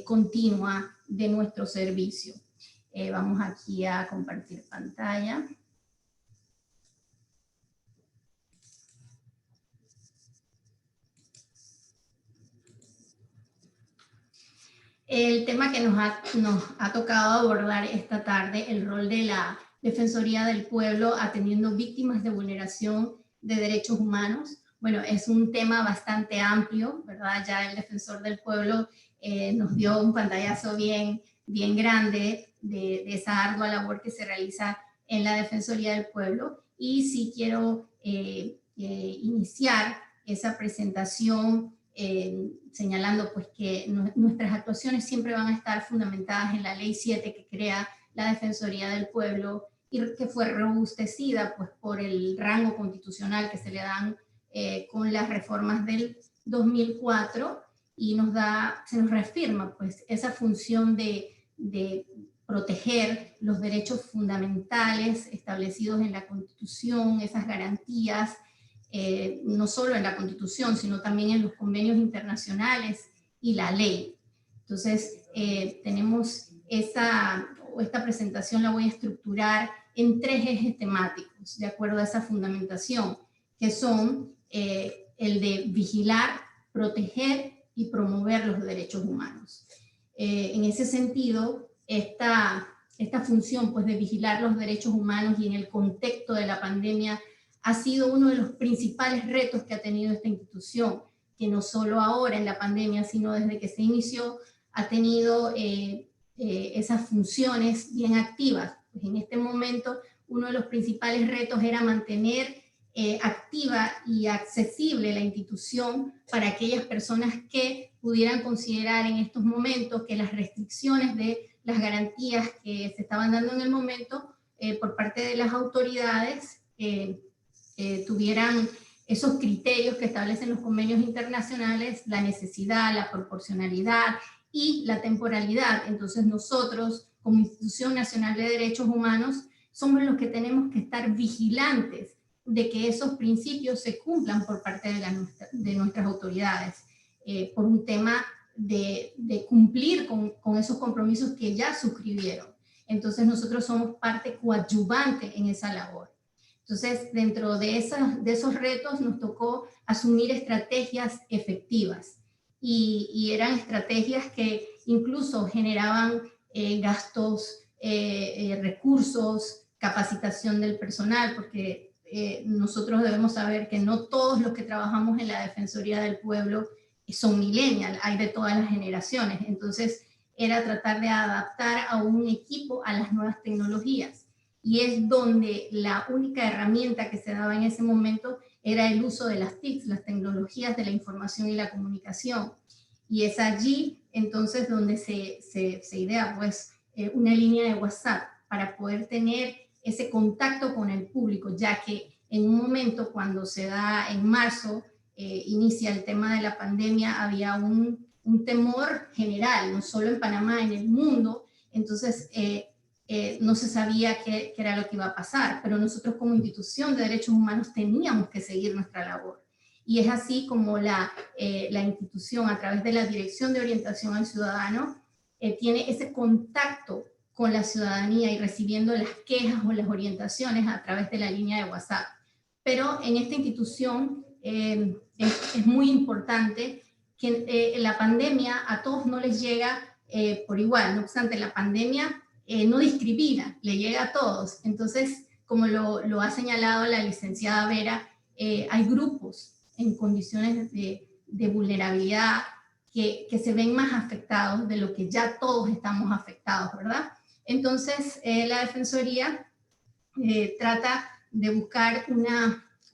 continua de nuestro servicio. Vamos aquí a compartir pantalla. El tema que nos ha tocado abordar esta tarde, el rol de la Defensoría del Pueblo atendiendo víctimas de vulneración de derechos humanos. Bueno, es un tema bastante amplio, ¿verdad? Ya el Defensor del Pueblo nos dio un pantallazo bien grande de esa ardua labor que se realiza en la Defensoría del Pueblo. Y sí quiero iniciar esa presentación señalando pues que nuestras actuaciones siempre van a estar fundamentadas en la Ley 7 que crea la Defensoría del Pueblo y que fue robustecida pues por el rango constitucional que se le dan con las reformas del 2004 y se nos reafirma pues esa función de proteger los derechos fundamentales establecidos en la Constitución, esas garantías no solo en la Constitución, sino también en los convenios internacionales y la ley. Entonces, tenemos esta presentación la voy a estructurar en 3 ejes temáticos, de acuerdo a esa fundamentación, que son el de vigilar, proteger y promover los derechos humanos. En ese sentido, esta función pues, de vigilar los derechos humanos y en el contexto de la pandemia ha sido uno de los principales retos que ha tenido esta institución, que no solo ahora en la pandemia, sino desde que se inició, ha tenido esas funciones bien activas. Pues en este momento, uno de los principales retos era mantener activa y accesible la institución para aquellas personas que pudieran considerar en estos momentos que las restricciones de las garantías que se estaban dando en el momento por parte de las autoridades tuvieran esos criterios que establecen los convenios internacionales, la necesidad, la proporcionalidad y la temporalidad. Entonces nosotros, como Institución Nacional de Derechos Humanos, somos los que tenemos que estar vigilantes de que esos principios se cumplan por parte de nuestras autoridades, por un tema de cumplir con esos compromisos que ya suscribieron. Entonces nosotros somos parte coadyuvante en esa labor. Entonces, dentro de esos retos nos tocó asumir estrategias efectivas y eran estrategias que incluso generaban gastos, recursos, capacitación del personal, porque nosotros debemos saber que no todos los que trabajamos en la Defensoría del Pueblo son millennials, hay de todas las generaciones. Entonces, era tratar de adaptar a un equipo a las nuevas tecnologías. Y es donde la única herramienta que se daba en ese momento era el uso de las TICs, las tecnologías de la información y la comunicación. Y es allí entonces donde se idea pues una línea de WhatsApp para poder tener ese contacto con el público, ya que en un momento cuando se da en marzo, inicia el tema de la pandemia, había un temor general, no solo en Panamá, en el mundo. Entonces no se sabía qué era lo que iba a pasar, pero nosotros como institución de derechos humanos teníamos que seguir nuestra labor. Y es así como la institución, a través de la Dirección de Orientación al Ciudadano, tiene ese contacto con la ciudadanía y recibiendo las quejas o las orientaciones a través de la línea de WhatsApp. Pero en esta institución es muy importante que la pandemia a todos no les llega por igual. No obstante, la pandemia no discrimina, le llega a todos. Entonces, como lo ha señalado la licenciada Vera, hay grupos en condiciones de vulnerabilidad que se ven más afectados de lo que ya todos estamos afectados, ¿verdad? Entonces, la Defensoría trata de buscar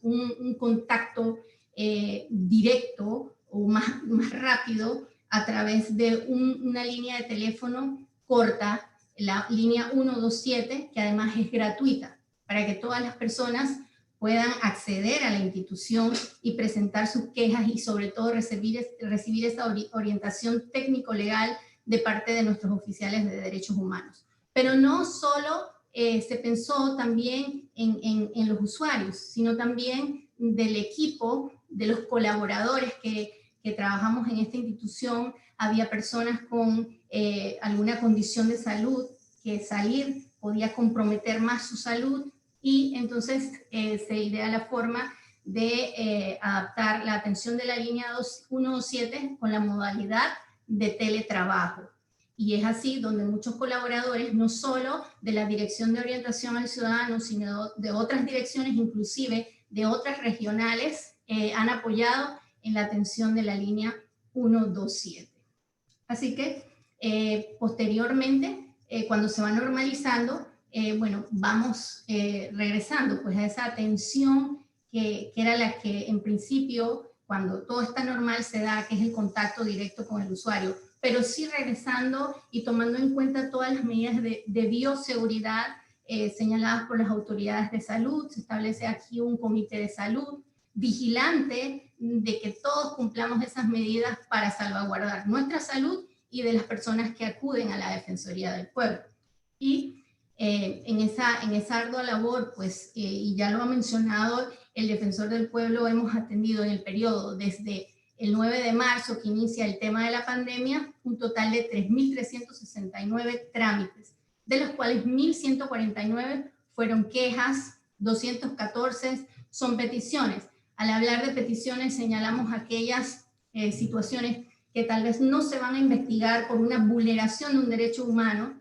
un contacto directo o más rápido a través de una línea de teléfono corta, la línea 127, que además es gratuita, para que todas las personas puedan acceder a la institución y presentar sus quejas y sobre todo recibir esa orientación técnico-legal de parte de nuestros oficiales de derechos humanos. Pero no solo se pensó también en los usuarios, sino también del equipo, de los colaboradores que trabajamos en esta institución. Había personas con alguna condición de salud que salir podía comprometer más su salud, y entonces se idea la forma de adaptar la atención de la línea 127 con la modalidad de teletrabajo. Y es así donde muchos colaboradores, no solo de la Dirección de Orientación al Ciudadano, sino de otras direcciones, inclusive de otras regionales, han apoyado en la atención de la línea 127. Así que posteriormente, cuando se va normalizando, bueno, vamos regresando pues a esa atención que era la que en principio, cuando todo está normal, se da, que es el contacto directo con el usuario, pero sí regresando y tomando en cuenta todas las medidas de bioseguridad señaladas por las autoridades de salud. Se establece aquí un comité de salud vigilante de que todos cumplamos esas medidas para salvaguardar nuestra salud y de las personas que acuden a la Defensoría del Pueblo. Y en esa ardua labor, pues, y ya lo ha mencionado el Defensor del Pueblo, hemos atendido en el periodo desde el 9 de marzo, que inicia el tema de la pandemia, un total de 3.369 trámites, de los cuales 1.149 fueron quejas, 214 son peticiones. Al hablar de peticiones señalamos aquellas situaciones que tal vez no se van a investigar por una vulneración de un derecho humano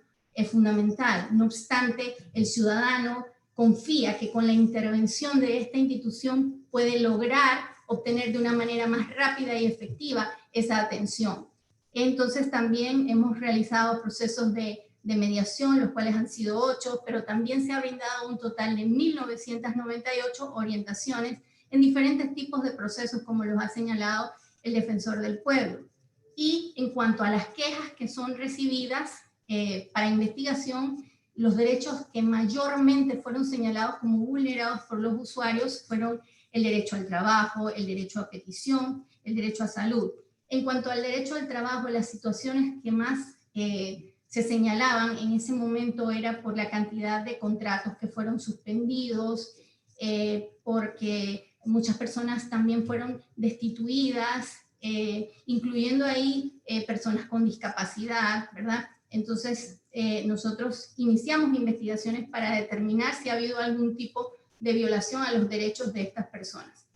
fundamental. No obstante, el ciudadano confía que con la intervención de esta institución puede lograr obtener de una manera más rápida y efectiva esa atención. Entonces también hemos realizado procesos de mediación, los cuales han sido 8, pero también se ha brindado un total de 1.998 orientaciones en diferentes tipos de procesos, como los ha señalado el Defensor del Pueblo. Y en cuanto a las quejas que son recibidas para investigación, los derechos que mayormente fueron señalados como vulnerados por los usuarios fueron el derecho al trabajo, el derecho a petición, el derecho a salud. En cuanto al derecho al trabajo, las situaciones que más se señalaban en ese momento era por la cantidad de contratos que fueron suspendidos, porque muchas personas también fueron destituidas, incluyendo ahí personas con discapacidad, ¿verdad? Entonces, nosotros iniciamos investigaciones para determinar si ha habido algún tipo de violación a los derechos de estas personas.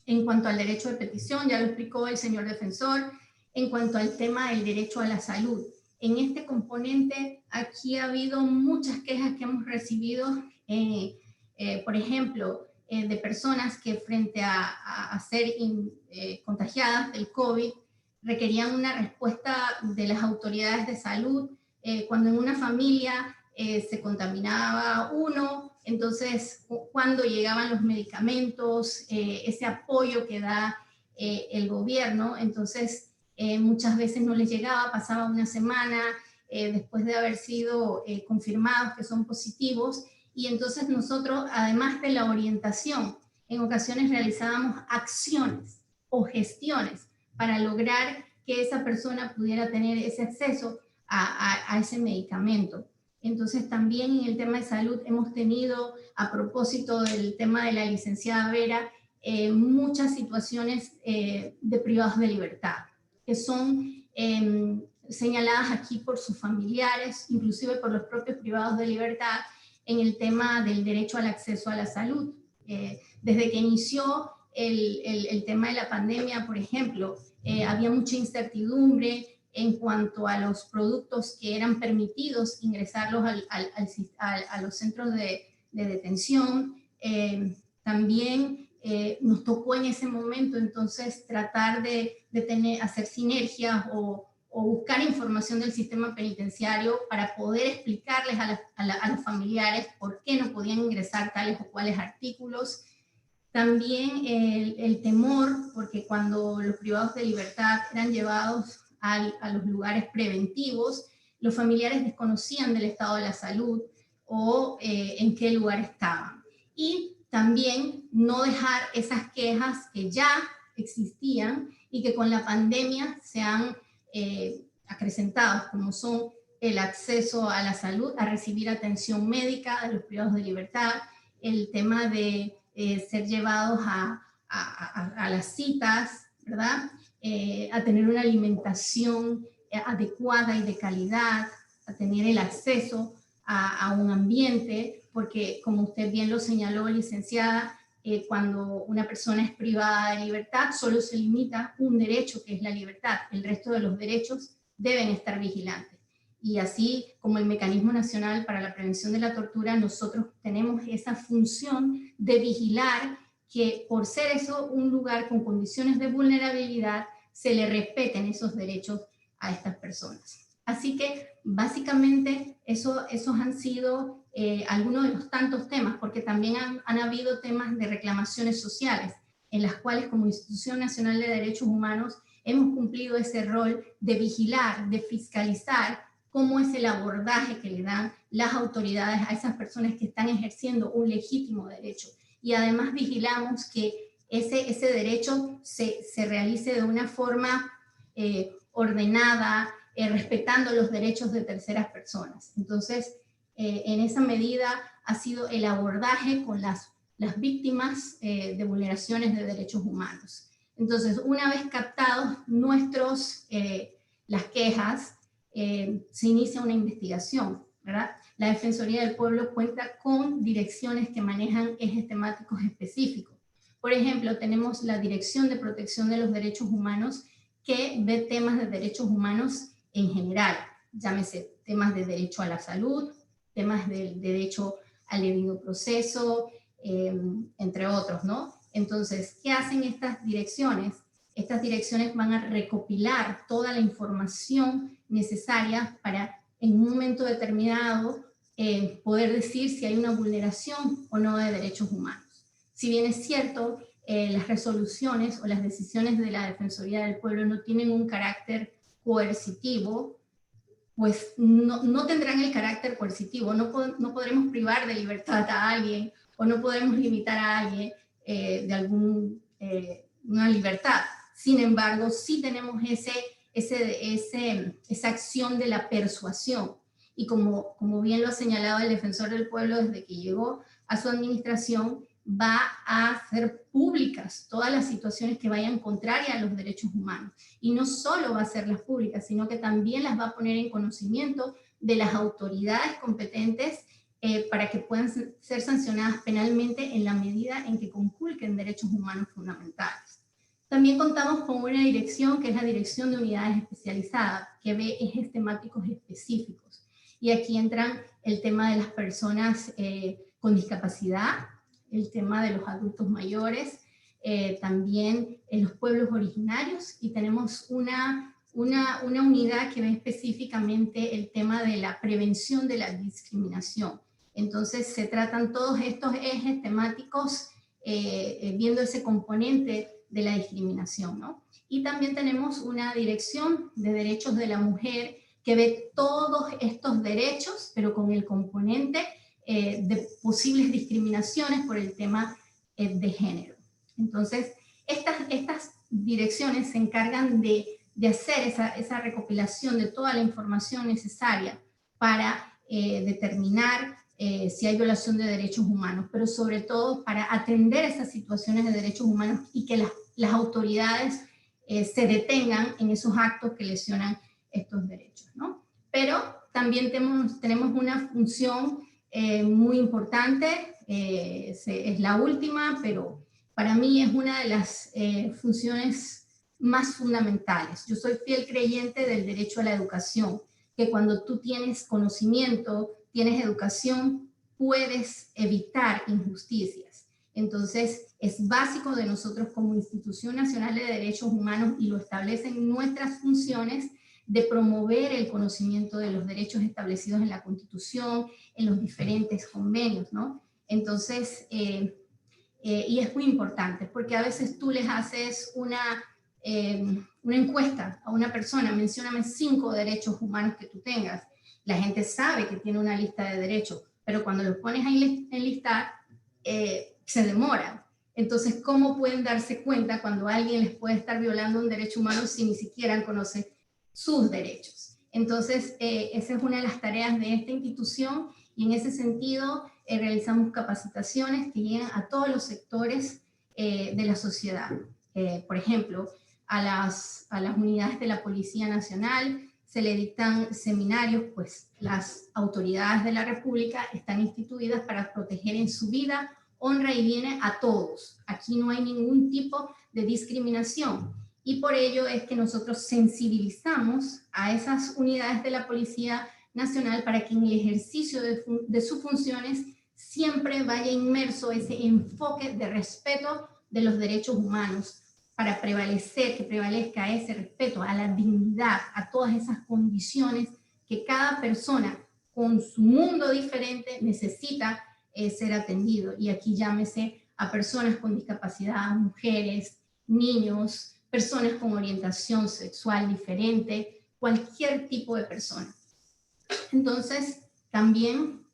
En cuanto al derecho de petición, ya lo explicó el señor defensor. En cuanto al tema del derecho a la salud, en este componente aquí ha habido muchas quejas que hemos recibido, por ejemplo, de personas que frente a ser contagiadas del COVID requerían una respuesta de las autoridades de salud. Cuando en una familia se contaminaba uno, entonces cuando llegaban los medicamentos, ese apoyo que da el gobierno, entonces muchas veces no les llegaba, pasaba una semana después de haber sido confirmados que son positivos, y entonces nosotros, además de la orientación, en ocasiones realizábamos acciones o gestiones para lograr que esa persona pudiera tener ese acceso a ese medicamento. Entonces también en el tema de salud hemos tenido, a propósito del tema de la licenciada Vera, muchas situaciones de privados de libertad, que son señaladas aquí por sus familiares, inclusive por los propios privados de libertad, en el tema del derecho al acceso a la salud. Desde que inició el tema de la pandemia, por ejemplo, había mucha incertidumbre en cuanto a los productos que eran permitidos ingresarlos a los centros de detención. También nos tocó en ese momento entonces tratar de hacer sinergias o buscar información del sistema penitenciario para poder explicarles a los familiares por qué no podían ingresar tales o cuales artículos. También el temor, porque cuando los privados de libertad eran llevados a los lugares preventivos, los familiares desconocían del estado de la salud o en qué lugar estaban. Y también no dejar esas quejas que ya existían y que con la pandemia se han acrecentado, como son el acceso a la salud, a recibir atención médica de los privados de libertad, el tema de ser llevados a las citas, ¿verdad? A tener una alimentación adecuada y de calidad, a tener el acceso a un ambiente, porque como usted bien lo señaló, licenciada, cuando una persona es privada de libertad, solo se limita un derecho, que es la libertad. El resto de los derechos deben estar vigilantes. Y así como el Mecanismo Nacional para la Prevención de la Tortura, nosotros tenemos esa función de vigilar que por ser eso un lugar con condiciones de vulnerabilidad, se le respeten esos derechos a estas personas. Así que básicamente esos han sido algunos de los tantos temas, porque también han habido temas de reclamaciones sociales, en las cuales como Institución Nacional de Derechos Humanos hemos cumplido ese rol de vigilar, de fiscalizar cómo es el abordaje que le dan las autoridades a esas personas que están ejerciendo un legítimo derecho. Y además vigilamos que ese derecho se realice de una forma ordenada, respetando los derechos de terceras personas. Entonces, en esa medida ha sido el abordaje con las víctimas de vulneraciones de derechos humanos. Entonces, una vez captados las quejas, se inicia una investigación, ¿verdad? La Defensoría del Pueblo cuenta con direcciones que manejan ejes temáticos específicos. Por ejemplo, tenemos la Dirección de Protección de los Derechos Humanos, que ve temas de derechos humanos en general, llámese temas de derecho a la salud, temas de derecho al debido proceso, entre otros, ¿no? Entonces, ¿qué hacen estas direcciones? Estas direcciones van a recopilar toda la información necesaria para, en un momento determinado, poder decir si hay una vulneración o no de derechos humanos. Si bien es cierto, las resoluciones o las decisiones de la Defensoría del Pueblo no tienen un carácter coercitivo, pues no tendrán el carácter coercitivo, no podremos privar de libertad a alguien o no podemos limitar a alguien de una libertad. Sin embargo, sí tenemos esa acción de la persuasión. Y como bien lo ha señalado el Defensor del Pueblo desde que llegó a su administración, va a hacer públicas todas las situaciones que vayan contrarias a los derechos humanos. Y no solo va a hacerlas públicas, sino que también las va a poner en conocimiento de las autoridades competentes para que puedan ser sancionadas penalmente en la medida en que conculquen derechos humanos fundamentales. También contamos con una dirección que es la Dirección de Unidades Especializadas, que ve ejes temáticos específicos. Y aquí entran el tema de las personas con discapacidad, el tema de los adultos mayores, también en los pueblos originarios, y tenemos una unidad que ve específicamente el tema de la prevención de la discriminación. Entonces se tratan todos estos ejes temáticos viendo ese componente de la discriminación, ¿no? Y también tenemos una dirección de derechos de la mujer que ve todos estos derechos, pero con el componente de posibles discriminaciones por el tema de género. Entonces, estas direcciones se encargan de hacer esa recopilación de toda la información necesaria para determinar si hay violación de derechos humanos, pero sobre todo para atender esas situaciones de derechos humanos y que las autoridades se detengan en esos actos que lesionan estos derechos, ¿no? Pero también tenemos una función muy importante, es la última, pero para mí es una de las funciones más fundamentales. Yo soy fiel creyente del derecho a la educación, que cuando tú tienes conocimiento, tienes educación, puedes evitar injusticias. Entonces, es básico de nosotros como Institución Nacional de Derechos Humanos, y lo establecen nuestras funciones, de promover el conocimiento de los derechos establecidos en la Constitución, en los diferentes convenios, ¿no? Entonces, y es muy importante, porque a veces tú les haces una encuesta a una persona, mencióname 5 derechos humanos que tú tengas. La gente sabe que tiene una lista de derechos, pero cuando los pones a enlistar, se demora. Entonces, ¿cómo pueden darse cuenta cuando alguien les puede estar violando un derecho humano si ni siquiera conoce sus derechos? Entonces, esa es una de las tareas de esta institución, y en ese sentido realizamos capacitaciones que llegan a todos los sectores de la sociedad. Por ejemplo, a las unidades de la Policía Nacional se le dictan seminarios, pues las autoridades de la República están instituidas para proteger en su vida, honra y bienes a todos. Aquí no hay ningún tipo de discriminación, y por ello es que nosotros sensibilizamos a esas unidades de la Policía Nacional para que en el ejercicio de sus funciones siempre vaya inmerso ese enfoque de respeto de los derechos humanos, para que prevalezca ese respeto a la dignidad, a todas esas condiciones que cada persona con su mundo diferente necesita ser atendido. Y aquí llámese a personas con discapacidad, mujeres, niños, personas con orientación sexual diferente, cualquier tipo de persona. Entonces, también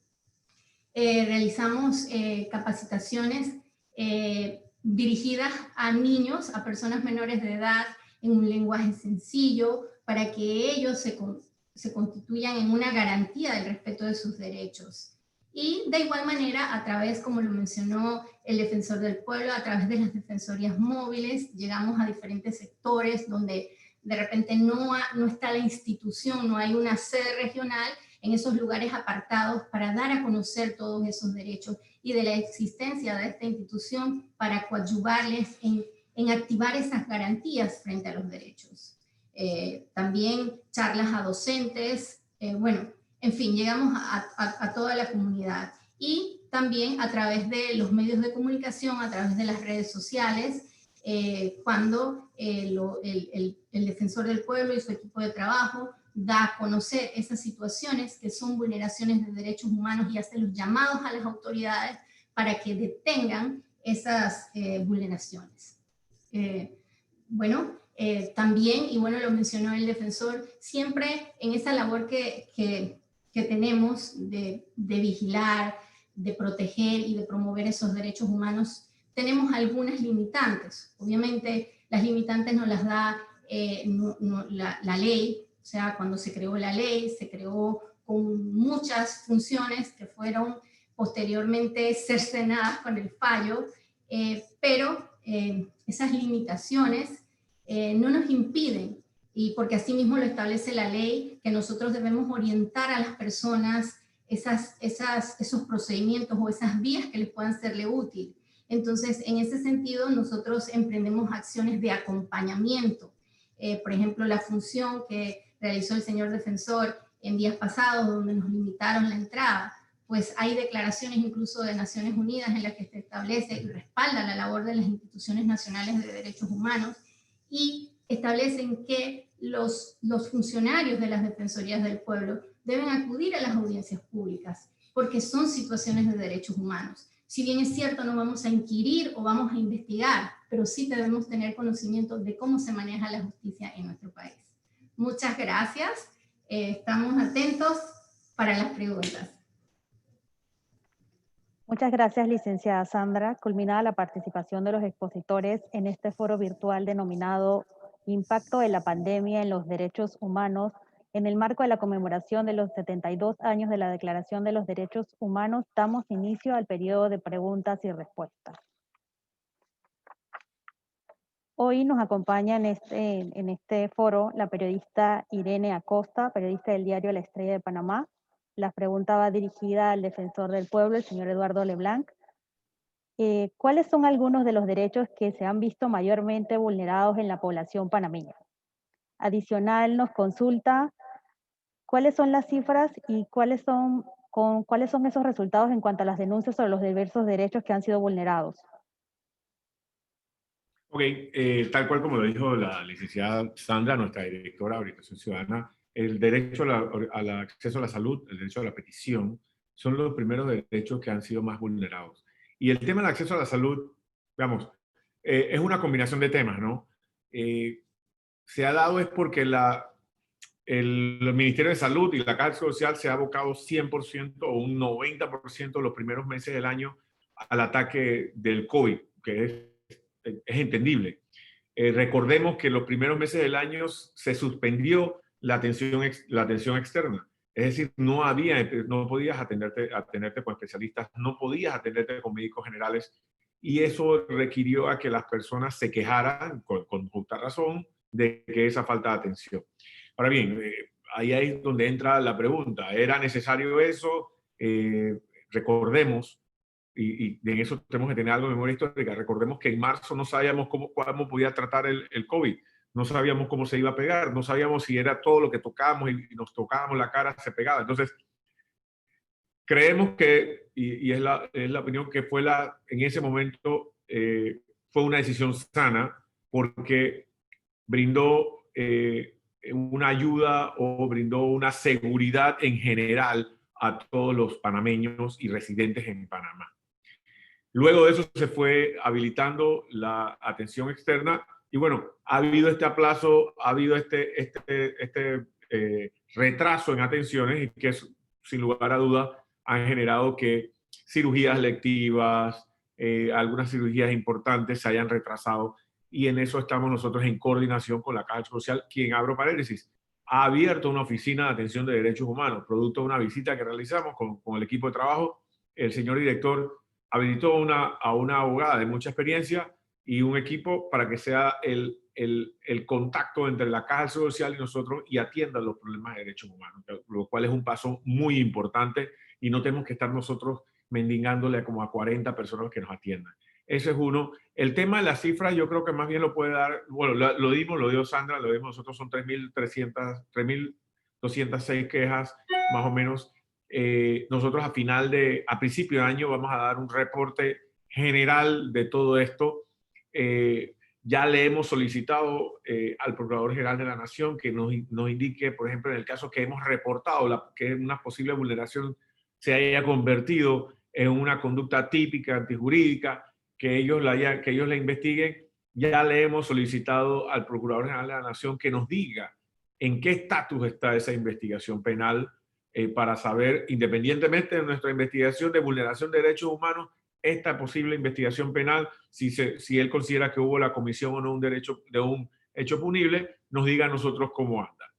realizamos capacitaciones dirigidas a niños, a personas menores de edad, en un lenguaje sencillo, para que ellos se constituyan en una garantía del respeto de sus derechos. Y de igual manera, a través, como lo mencionó el Defensor del Pueblo, a través de las defensorías móviles, llegamos a diferentes sectores donde de repente no está la institución, no hay una sede regional, en esos lugares apartados, para dar a conocer todos esos derechos y de la existencia de esta institución para coadyuvarles en activar esas garantías frente a los derechos. También charlas a docentes, bueno, en fin, llegamos a toda la comunidad, y también a través de los medios de comunicación, a través de las redes sociales, cuando el Defensor del Pueblo y su equipo de trabajo da a conocer esas situaciones que son vulneraciones de derechos humanos, y hace los llamados a las autoridades para que detengan esas vulneraciones. También, y bueno, lo mencionó el defensor, siempre en esa labor que tenemos de vigilar, de proteger y de promover esos derechos humanos, tenemos algunas limitantes. Obviamente las limitantes nos las da la ley. O sea, cuando se creó la ley, se creó con muchas funciones que fueron posteriormente cercenadas con el fallo, pero esas limitaciones no nos impiden, y porque así mismo lo establece la ley, que nosotros debemos orientar a las personas esos procedimientos o esas vías que les puedan serle útil. Entonces, en ese sentido, nosotros emprendemos acciones de acompañamiento. Por ejemplo, la función que realizó el señor defensor en días pasados, donde nos limitaron la entrada, pues hay declaraciones incluso de Naciones Unidas en las que se establece y respalda la labor de las instituciones nacionales de derechos humanos, y establecen que los funcionarios de las defensorías del pueblo deben acudir a las audiencias públicas, porque son situaciones de derechos humanos. Si bien es cierto, no vamos a inquirir o vamos a investigar, pero sí debemos tener conocimiento de cómo se maneja la justicia en nuestro país. Muchas gracias. Estamos atentos para las preguntas. Muchas gracias, licenciada Sandra. Culminada la participación de los expositores en este foro virtual denominado Impacto de la pandemia en los derechos humanos, en el marco de la conmemoración de los 72 años de la Declaración de los Derechos Humanos, damos inicio al periodo de preguntas y respuestas. Hoy nos acompaña en este foro la periodista Irene Acosta, periodista del diario La Estrella de Panamá. La pregunta va dirigida al defensor del pueblo, el señor Eduardo Leblanc. ¿Cuáles son algunos de los derechos que se han visto mayormente vulnerados en la población panameña? Adicional, nos consulta cuáles son las cifras y cuáles son esos resultados en cuanto a las denuncias sobre los diversos derechos que han sido vulnerados. Ok, tal cual como lo dijo la licenciada Sandra, nuestra directora de Orientación Ciudadana, el derecho al acceso a la salud, el derecho a la petición, son los primeros derechos que han sido más vulnerados. Y el tema del acceso a la salud, digamos, es una combinación de temas, ¿no? Se ha dado es porque el Ministerio de Salud y la Caja Social se ha abocado 100% o un 90% los primeros meses del año al ataque del COVID, que es entendible. Recordemos que los primeros meses del año se suspendió la atención externa. Es decir, no podías atenderte con especialistas, no podías atenderte con médicos generales, y eso requirió a que las personas se quejaran, con justa razón, de que esa falta de atención. Ahora bien, ahí es donde entra la pregunta. ¿Era necesario eso? Recordemos, y en eso tenemos que tener algo de memoria histórica, recordemos que en marzo no sabíamos cómo podía tratar el COVID, no sabíamos cómo se iba a pegar, no sabíamos si era todo lo que tocábamos y nos tocábamos la cara, se pegaba. Entonces, creemos que, y es la opinión que fue en ese momento, fue una decisión sana porque brindó una ayuda o brindó una seguridad en general a todos los panameños y residentes en Panamá. Luego de eso se fue habilitando la atención externa y bueno, ha habido este aplazo, ha habido este retraso en atenciones y que sin lugar a dudas han generado que cirugías lectivas, algunas cirugías importantes se hayan retrasado, y en eso estamos nosotros en coordinación con la Caja Social, quien, abro paréntesis, ha abierto una oficina de atención de derechos humanos, producto de una visita que realizamos con el equipo de trabajo. El señor director habilitó a una abogada de mucha experiencia y un equipo para que sea el contacto entre la Caja Social y nosotros y atienda los problemas de derechos humanos, lo cual es un paso muy importante y no tenemos que estar nosotros mendigándole como a 40 personas que nos atiendan. Ese es uno. El tema de las cifras yo creo que más bien lo puede dar, bueno, lo dio Sandra, lo dimos nosotros, son 3.206 quejas, más o menos. Nosotros a principio de año vamos a dar un reporte general de todo esto. Ya le hemos solicitado al Procurador General de la Nación que nos indique, por ejemplo, en el caso que hemos reportado, que una posible vulneración se haya convertido en una conducta típica antijurídica, que ellos la investiguen. Ya le hemos solicitado al Procurador General de la Nación que nos diga en qué estatus está esa investigación penal, para saber, independientemente de nuestra investigación de vulneración de derechos humanos, esta posible investigación penal, si él considera que hubo la comisión o no de un hecho punible, nos diga a nosotros cómo anda.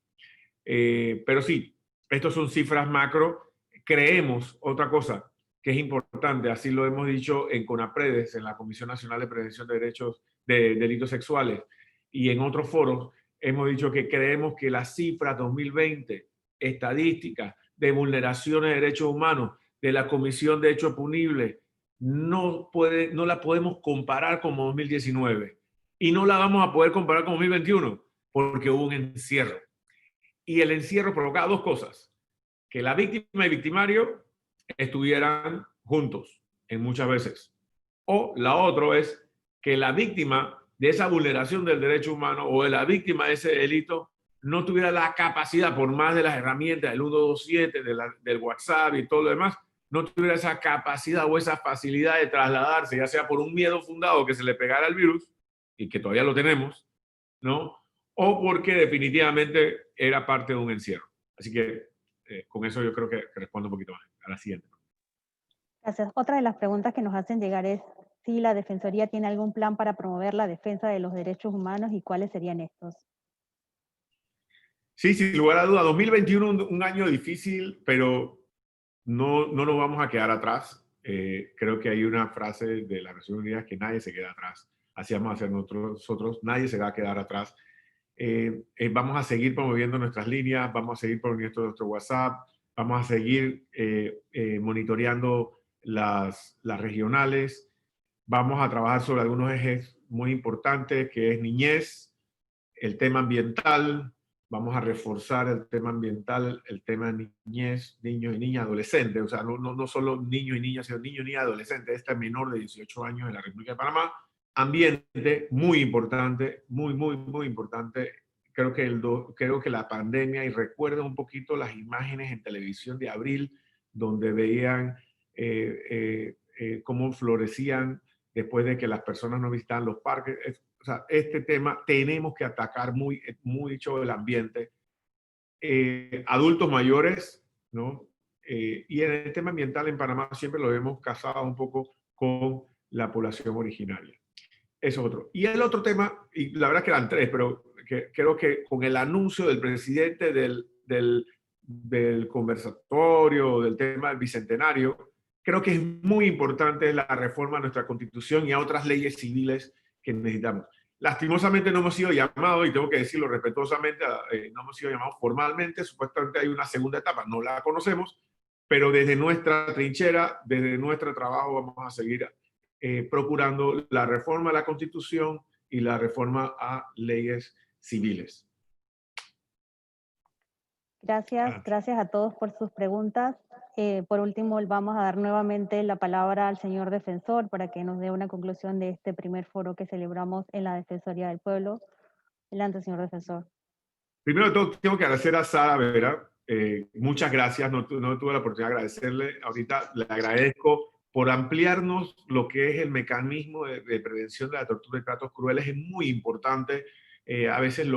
Pero sí, estos son cifras macro. Creemos, otra cosa que es importante, así lo hemos dicho en CONAPREDES, en la Comisión Nacional de Prevención de Delitos Sexuales, y en otros foros, hemos dicho que creemos que las cifras 2020, estadísticas de vulneraciones de derechos humanos de la Comisión de Hechos Punibles, no la podemos comparar con 2019 y no la vamos a poder comparar con 2021 porque hubo un encierro. Y el encierro provocaba dos cosas: que la víctima y victimario estuvieran juntos en muchas veces, o la otra es que la víctima de esa vulneración del derecho humano o de la víctima de ese delito no tuviera la capacidad, por más de las herramientas del 127, del WhatsApp y todo lo demás, no tuviera esa capacidad o esa facilidad de trasladarse, ya sea por un miedo fundado que se le pegara el virus, y que todavía lo tenemos, ¿no? O porque definitivamente era parte de un encierro. Así que con eso yo creo que respondo un poquito más a la siguiente. Gracias. Otra de las preguntas que nos hacen llegar es si la Defensoría tiene algún plan para promover la defensa de los derechos humanos y cuáles serían estos. Sí, sin lugar a duda. 2021 un año difícil, pero no nos vamos a quedar atrás. Creo que hay una frase de las Naciones Unidas que nadie se queda atrás. así vamos a hacer nosotros, nadie se va a quedar atrás. Vamos a seguir promoviendo nuestras líneas, vamos a seguir promoviendo nuestro WhatsApp, vamos a seguir monitoreando las regionales, vamos a trabajar sobre algunos ejes muy importantes, que es niñez, el tema ambiental, vamos a reforzar el tema ambiental, el tema de niñez, niños y niñas, adolescentes, o sea, no solo niños y niñas, sino niños y niñas, adolescentes, este menor de 18 años en la República de Panamá. Ambiente, muy importante, muy importante. Creo que la pandemia, y recuerden un poquito las imágenes en televisión de abril, donde veían cómo florecían después de que las personas no visitaban los parques. O sea, este tema tenemos que atacar mucho el ambiente. Adultos mayores, ¿no? Y en el tema ambiental en Panamá siempre lo hemos casado un poco con la población originaria. Eso es otro. Y el otro tema, y la verdad que eran tres, pero creo que con el anuncio del presidente del conversatorio, del tema del bicentenario, creo que es muy importante la reforma a nuestra Constitución y a otras leyes civiles que necesitamos. Lastimosamente no hemos sido llamados, y tengo que decirlo respetuosamente, no hemos sido llamados formalmente, supuestamente hay una segunda etapa, no la conocemos, pero desde nuestra trinchera, desde nuestro trabajo vamos a seguir procurando la reforma a la Constitución y la reforma a leyes civiles. Gracias a todos por sus preguntas. Por último, vamos a dar nuevamente la palabra al señor defensor para que nos dé una conclusión de este primer foro que celebramos en la Defensoría del Pueblo. Adelante, señor defensor. Primero de todo, tengo que agradecer a Sara Vera. Muchas gracias. No tuve la oportunidad de agradecerle. Ahorita le agradezco por ampliarnos lo que es el mecanismo de prevención de la tortura y tratos crueles. Es muy importante. A veces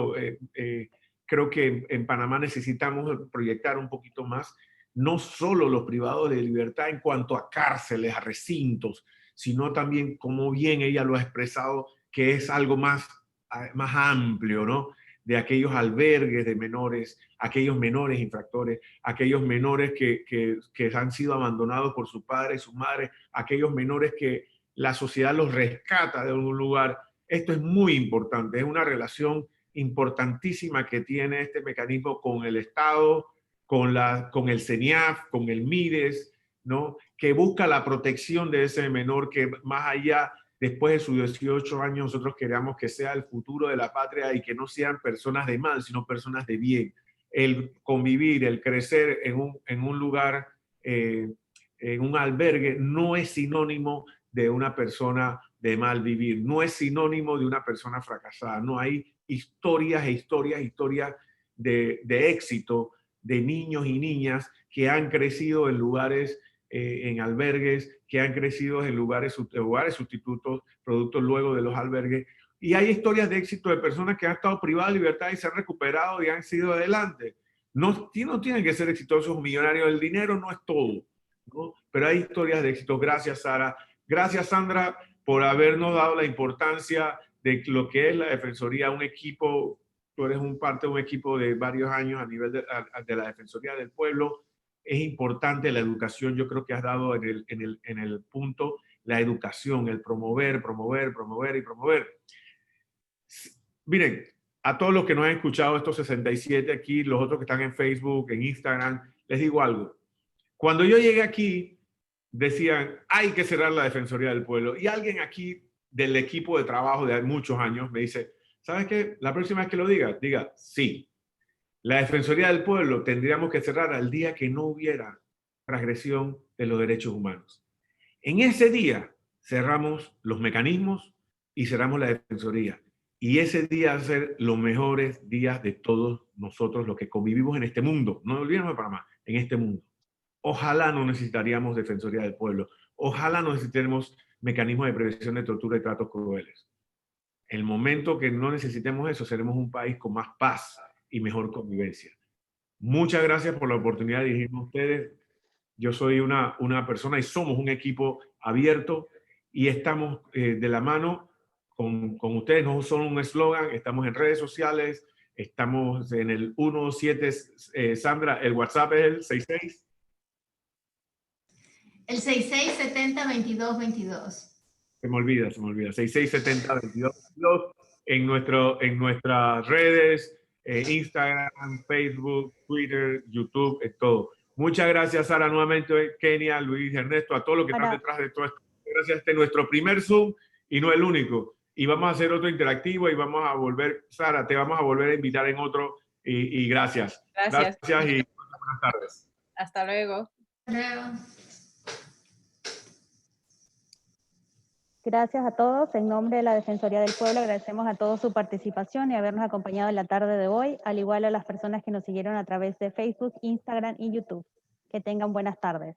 creo que en Panamá necesitamos proyectar un poquito más, no solo los privados de libertad en cuanto a cárceles, a recintos, sino también, como bien ella lo ha expresado, que es algo más amplio, ¿no? De aquellos albergues de menores, aquellos menores infractores, aquellos menores que han sido abandonados por su padre y su madre, aquellos menores que la sociedad los rescata de algún lugar. Esto es muy importante, es una relación importantísima que tiene este mecanismo con el Estado, con el CENIAF, con el MIDES, ¿no? Que busca la protección de ese menor que más allá, después de sus 18 años, nosotros queramos que sea el futuro de la patria y que no sean personas de mal, sino personas de bien. El convivir, el crecer en un lugar, en un albergue, no es sinónimo de una persona de mal vivir, no es sinónimo de una persona fracasada. No, hay historias de éxito de niños y niñas que han crecido en lugares, en albergues, que han crecido en lugares sustitutos, productos luego de los albergues. Y hay historias de éxito de personas que han estado privadas de libertad y se han recuperado y han sido adelante. No tienen que ser exitosos millonarios, el dinero no es todo, ¿no? Pero hay historias de éxito. Gracias, Sara. Gracias, Sandra, por habernos dado la importancia de lo que es la Defensoría, un equipo. Tú eres parte de un equipo de varios años a nivel de la Defensoría del Pueblo. Es importante la educación, yo creo que has dado en el punto, la educación, el promover. Miren, a todos los que nos han escuchado, estos 67 aquí, los otros que están en Facebook, en Instagram, les digo algo. Cuando yo llegué aquí, decían, hay que cerrar la Defensoría del Pueblo. Y alguien aquí del equipo de trabajo de muchos años me dice, ¿sabes qué? La próxima vez que lo diga, sí. La Defensoría del Pueblo tendríamos que cerrar al día que no hubiera transgresión de los derechos humanos. En ese día cerramos los mecanismos y cerramos la Defensoría. Y ese día va a ser los mejores días de todos nosotros, los que convivimos en este mundo. No olvidemos de Panamá, en este mundo. Ojalá no necesitaríamos Defensoría del Pueblo. Ojalá no necesitemos mecanismos de prevención de tortura y tratos crueles. El momento que no necesitemos eso, seremos un país con más paz y mejor convivencia. Muchas gracias por la oportunidad de dirigirme a ustedes. Yo soy una persona y somos un equipo abierto y estamos de la mano con ustedes. No son un eslogan, estamos en redes sociales, estamos en el 17, Sandra, el WhatsApp es el 66. El 6670-2222. Se me olvida. 6670-2222 en nuestras redes, Instagram, Facebook, Twitter, YouTube, todo. Muchas gracias, Sara, nuevamente, Kenia, Luis, Ernesto, a todos los que están detrás de todo esto. Gracias, este es nuestro primer Zoom y no el único. Y vamos a hacer otro interactivo y vamos a volver, Sara, te vamos a volver a invitar en otro y gracias. Gracias. Gracias y buenas tardes. Hasta luego. Hasta luego. Gracias a todos. En nombre de la Defensoría del Pueblo agradecemos a todos su participación y habernos acompañado en la tarde de hoy, al igual a las personas que nos siguieron a través de Facebook, Instagram y YouTube. Que tengan buenas tardes.